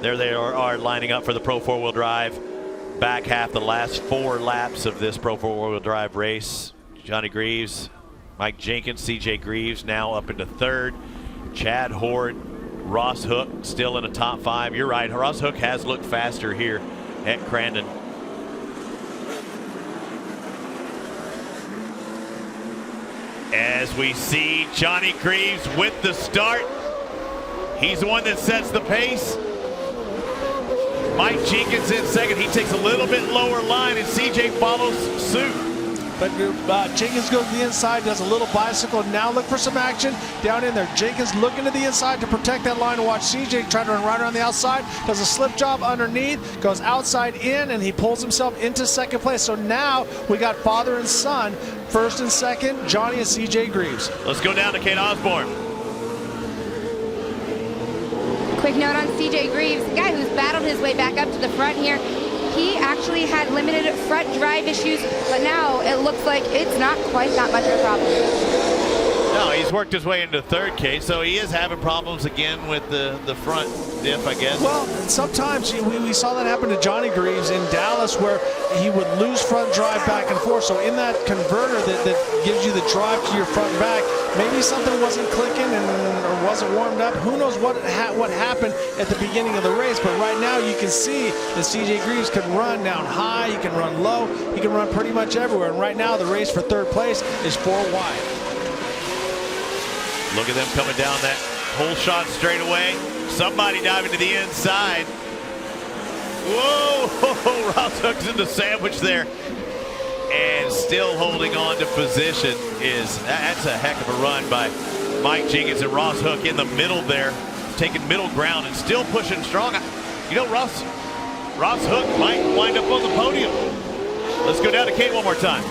There they are lining up for the Pro 4-wheel drive. Back half, the last 4 laps of this Pro 4-wheel drive race. Johnny Greaves, Mike Jenkins, CJ Greaves now up into 3rd. Chad Horde, Ross Hook still in the top 5. You're right, Ross Hook has looked faster here at Crandon. As we see Johnny Greaves with the start. He's the one that sets the pace. Mike Jenkins in 2nd. He takes a little bit lower line, and CJ follows suit. But Jenkins goes to the inside, does a little bicycle. Now look for some action down in there. Jenkins looking to the inside to protect that line and watch CJ try to run right around the outside. Does a slip job underneath, goes outside in, and he pulls himself into 2nd place. So now we got father and son, 1st and 2nd, Johnny and CJ Greaves. Let's go down to Kate Osborne. Quick note on CJ Greaves, the guy who's battled his way back up to the front here. He actually had limited front drive issues, but now it looks like it's not quite that much of a problem. No, he's worked his way into 3rd, Kate, so he is having problems again with the front diff, I guess. Well, sometimes we saw that happen to Johnny Greaves in Dallas, where he would lose front drive back and forth. So in that converter that gives you the drive to your front back, maybe something wasn't clicking or wasn't warmed up. Who knows what happened at the beginning of the race, but right now you can see that CJ Greaves can run down high, he can run low, he can run pretty much everywhere. And right now the race for 3rd place is 4 wide. Look at them coming down that whole shot straight away. Somebody diving to the inside. Whoa, Ross Hook's in the sandwich there. And still holding on to position. That's a heck of a run by Mike Jenkins, and Ross Hook in the middle there, taking middle ground and still pushing strong. You know, Ross Hook might wind up on the podium. Let's go down to Kate one more time.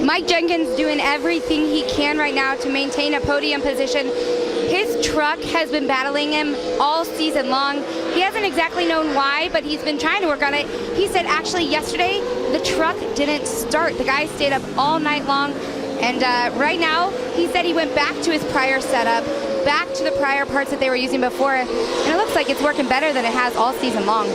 Mike Jenkins doing everything he can right now to maintain a podium position. His truck has been battling him all season long. He hasn't exactly known why, but he's been trying to work on it. He said actually yesterday the truck didn't start. The guy stayed up all night long, and right now he said he went back to his prior setup, back to the prior parts that they were using before, and it looks like it's working better than it has all season long.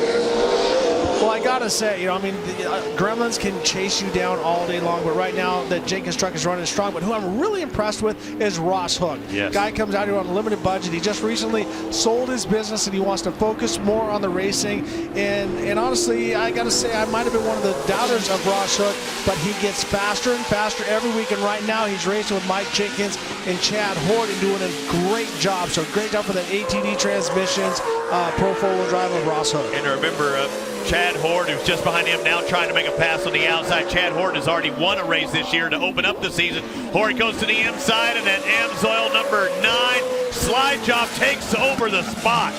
Well, I gotta say, you know, I mean, the Gremlins can chase you down all day long, but right now that Jenkins truck is running strong. But who I'm really impressed with is Ross Hook. Yes. Guy comes out here on a limited budget. He just recently sold his business and he wants to focus more on the racing. And honestly, I gotta say, I might have been one of the doubters of Ross Hook, but he gets faster and faster every week. And right now he's racing with Mike Jenkins and Chad Horde and doing a great job. So great job for the ATD Transmissions Pro 4-wheel drive of Ross Hook. And remember, Chad Horde, who's just behind him now, trying to make a pass on the outside. Chad Horde has already won a race this year to open up the season. Horde goes to the inside, and then AMSOIL number 9 slide job takes over the spot.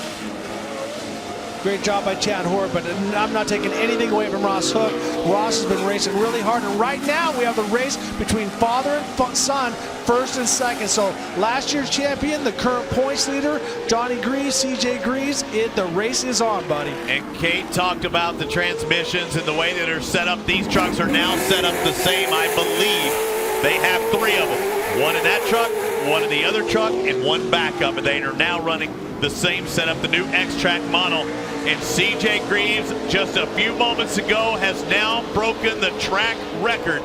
Great job by Chad Horde, but I'm not taking anything away from Ross Hook. Ross has been racing really hard, and right now we have the race between father and son, 1st and 2nd. So last year's champion, the current points leader, Johnny Greaves, CJ Greaves, the race is on, buddy. And Kate talked about the transmissions and the way that they're set up. These trucks are now set up the same, I believe. They have 3 of them. One in that truck, one in the other truck, and one backup. And they are now running the same setup, the new X-Track model. And CJ Greaves, just a few moments ago, has now broken the track record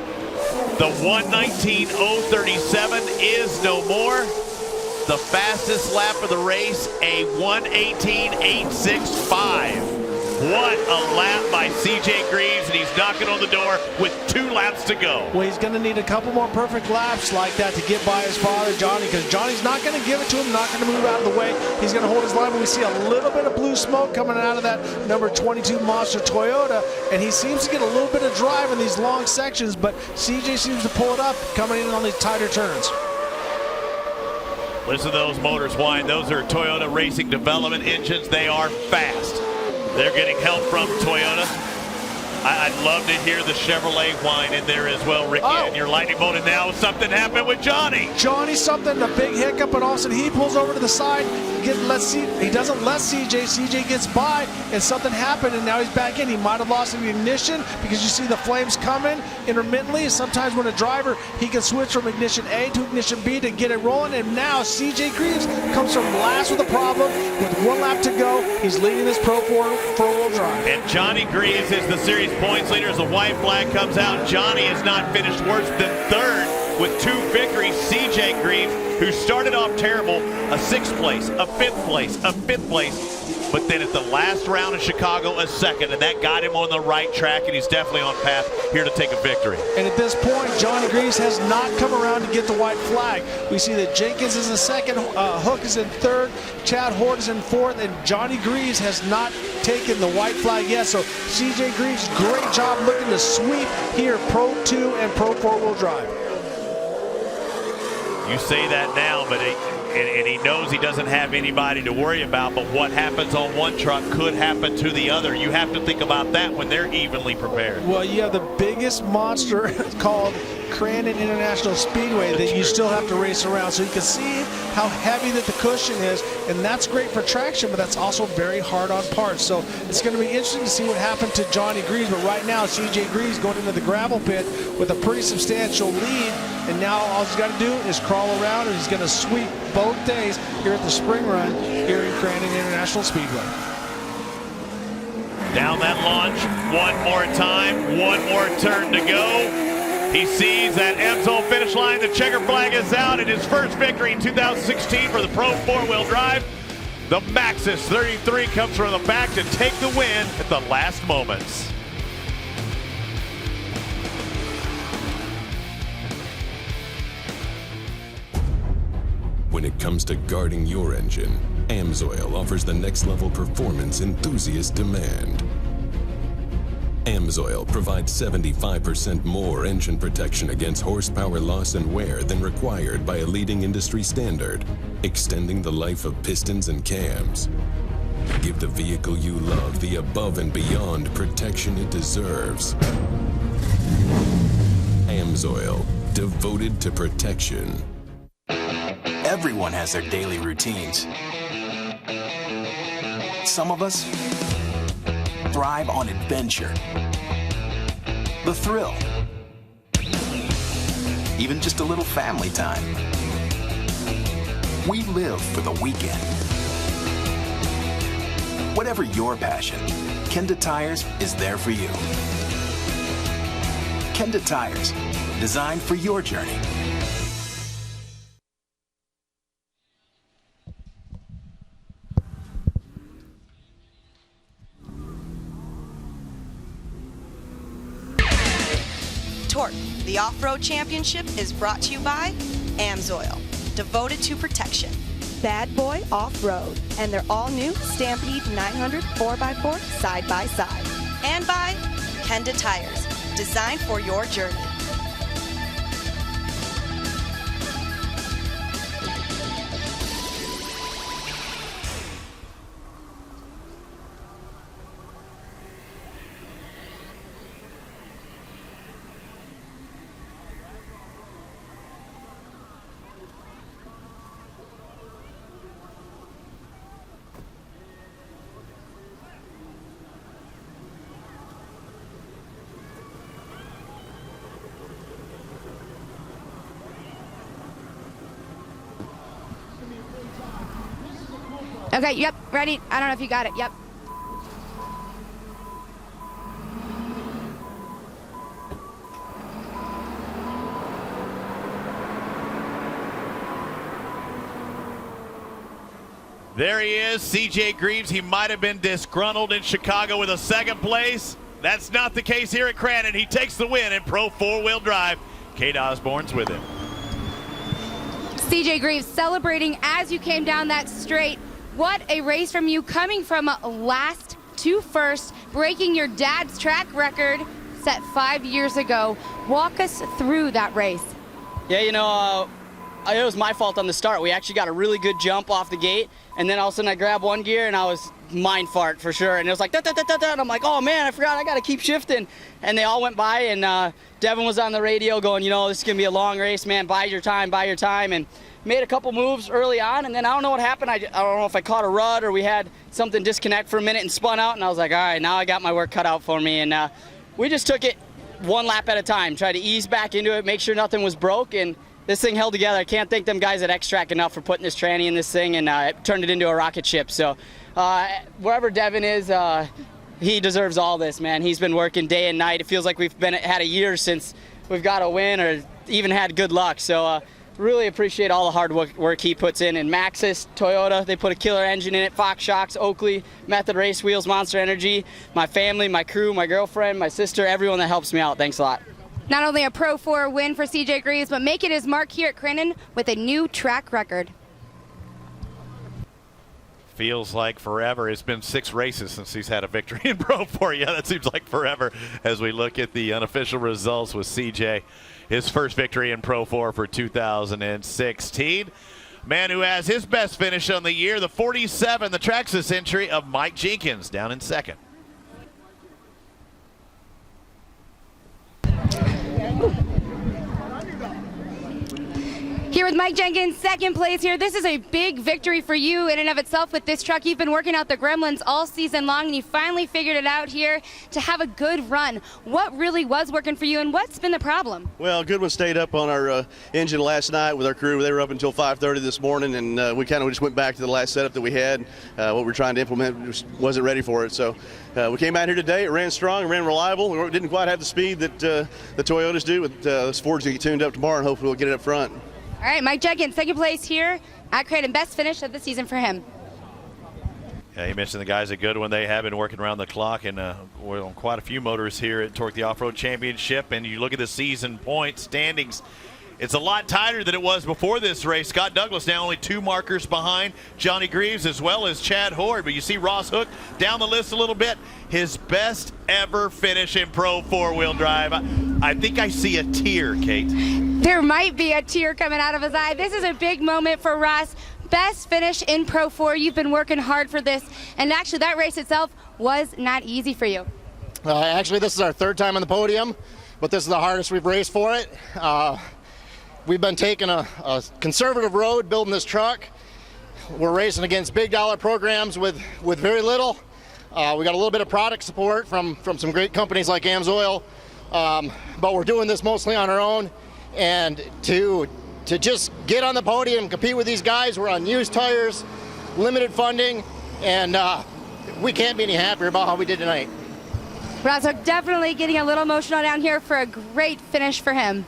The 1:19.037 is no more. The fastest lap of the race, a 1:18.865. What a lap by CJ Greaves, and he's knocking on the door with 2 laps to go. Well, he's going to need a couple more perfect laps like that to get by his father, Johnny, because Johnny's not going to give it to him, not going to move out of the way. He's going to hold his line, but we see a little bit of blue smoke coming out of that number 22 Monster Toyota, and he seems to get a little bit of drive in these long sections, but CJ seems to pull it up coming in on these tighter turns. Listen to those motors whine. Those are Toyota Racing Development engines. They are fast. They're getting help from Toyota. I'd love to hear the Chevrolet whine in there as well, Ricky. And your lightning bolt, and now something happened with Johnny. Johnny, something, a big hiccup, and all of a sudden he pulls over to the side. He doesn't let CJ. CJ gets by, and something happened, and now he's back in. He might have lost the ignition because you see the flames coming intermittently. Sometimes when a driver, he can switch from ignition A to ignition B to get it rolling, and now CJ Greaves comes from last with a problem. With 1 lap to go, he's leading this Pro 4-wheel drive. And Johnny Greaves is the series points leader as the white flag comes out. Johnny has not finished worse than 3rd with 2 victories. CJ Greaves, who started off terrible, a 6th place, a 5th place, a 5th place, but then at the last round in Chicago, a 2nd, and that got him on the right track, and he's definitely on path here to take a victory. And at this point, Johnny Greaves has not come around to get the white flag. We see that Jenkins is in 2nd, Hook is in 3rd, Chad Hort is in 4th, and Johnny Greaves has not taken the white flag yet. So CJ Greaves, great job looking to sweep here, Pro 2 and Pro 4-wheel drive. You say that now, but and he knows he doesn't have anybody to worry about, but what happens on one truck could happen to the other. You have to think about that when they're evenly prepared. Well, you have the biggest monster called Crandon International Speedway that you still have to race around, so you can see how heavy that the cushion is, and that's great for traction, but that's also very hard on parts. So it's going to be interesting to see what happened to Johnny Greaves, but right now CJ Greaves going into the gravel pit with a pretty substantial lead, and now all he's got to do is crawl around, and he's going to sweep both days here at the spring run here in Crandon International Speedway. Down that launch, one more time, one more turn to go. He sees that Amsoil finish line. The checker flag is out, and his first victory in 2016 for the Pro 4-wheel drive. The Maxxis 33 comes from the back to take the win at the last moments. When it comes to guarding your engine, Amsoil offers the next level performance enthusiasts demand. Amsoil provides 75% more engine protection against horsepower loss and wear than required by a leading industry standard, extending the life of pistons and cams. Give the vehicle you love the above and beyond protection it deserves. Amsoil, devoted to protection. Everyone has their daily routines. Some of us thrive on adventure, the thrill, even just a little family time. We live for the weekend. Whatever your passion, Kenda Tires is there for you. Kenda Tires, designed for your journey. TORC, the Off-Road Championship, is brought to you by Amsoil, devoted to protection. Bad Boy Off-Road, and their all-new Stampede 900 4x4 side-by-side. And by Kenda Tires, designed for your journey. Okay, yep, ready. I don't know if you got it. Yep. There he is, CJ Greaves. He might have been disgruntled in Chicago with a second place. That's not the case here at Crandon. He takes the win in Pro 4-wheel drive. Kate Osborne's with him. CJ Greaves celebrating as you came down that straight. What a race from you, coming from last to first, breaking your dad's track record set 5 years ago. Walk us through that race. Yeah, you know, it was my fault on the start. We actually got a really good jump off the gate, and then all of a sudden I grabbed one gear and I was mind fart for sure, and it was like da da da da da, and I'm like, oh man, I forgot I gotta keep shifting, and they all went by, and Devin was on the radio going, you know, this is gonna be a long race, man, bide your time, and made a couple moves early on, and then I don't know what happened. I don't know if I caught a rut or we had something disconnect for a minute and spun out, and I was like, all right, now I got my work cut out for me, and we just took it one lap at a time, tried to ease back into it, make sure nothing was broke, and this thing held together. I can't thank them guys at X-Track enough for putting this tranny in this thing, and it turned it into a rocket ship. So wherever Devin is, he deserves all this, man. He's been working day and night. It feels like we've had a year since we've got a win or even had good luck. So really appreciate all the hard work he puts in. And Maxxis, Toyota, they put a killer engine in it. Fox Shocks, Oakley, Method Race Wheels, Monster Energy, my family, my crew, my girlfriend, my sister, everyone that helps me out. Thanks a lot. Not only a Pro 4 win for CJ Greaves, but making his mark here at Crandon with a new track record. Feels like forever. It's been 6 races since he's had a victory in Pro 4. Yeah, that seems like forever as we look at the unofficial results with CJ. His first victory in Pro 4 for 2016. Man who has his best finish on the year, the 47, the Traxxas entry of Mike Jenkins, down in second. Here with Mike Jenkins, second place here. This is a big victory for you in and of itself with this truck. You've been working out the gremlins all season long, and you finally figured it out here to have a good run. What really was working for you, and what's been the problem? Well, Goodwin stayed up on our engine last night with our crew. They were up until 5:30 this morning, and we kind of just went back to the last setup that we had. What we were trying to implement just wasn't ready for it. So we came out here today. It ran strong, it ran reliable. We didn't quite have the speed that the Toyotas do. But this Ford's going to get tuned up tomorrow, and hopefully we'll get it up front. All right, Mike Jenkins, second place here at Crandon. Best finish of the season for him. Yeah, you mentioned the guys at Goodwin. They have been working around the clock, and we're on quite a few motors here at TORC, the Off-Road Championship. And you look at the season point standings, it's a lot tighter than it was before this race. Scott Douglas now only 2 markers behind Johnny Greaves as well as Chad Horde. But you see Ross Hook down the list a little bit. His best ever finish in Pro 4-wheel drive. I think I see a tear, Kate. There might be a tear coming out of his eye. This is a big moment for Ross. Best finish in Pro 4. You've been working hard for this. And actually, that race itself was not easy for you. Actually, this is our 3rd time on the podium, but this is the hardest we've raced for it. We've been taking a conservative road building this truck. We're racing against big dollar programs with very little. We got a little bit of product support from some great companies like AMSOIL, but we're doing this mostly on our own. And to just get on the podium, compete with these guys, we're on used tires, limited funding, and we can't be any happier about how we did tonight. Ross Hook definitely getting a little emotional down here for a great finish for him.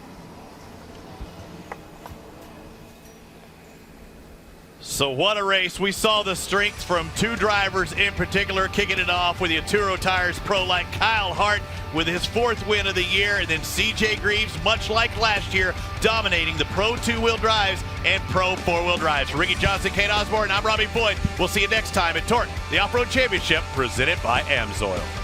So what a race. We saw the strength from 2 drivers in particular, kicking it off with the Aturo Tires Pro Light, Kyle Hart with his 4th win of the year, and then CJ Greaves, much like last year, dominating the Pro 2-wheel drives and Pro 4-wheel drives. For Ricky Johnson, Kate Osborne, I'm Robbie Boyd. We'll see you next time at TORC, the Off-Road Championship, presented by AMSOIL.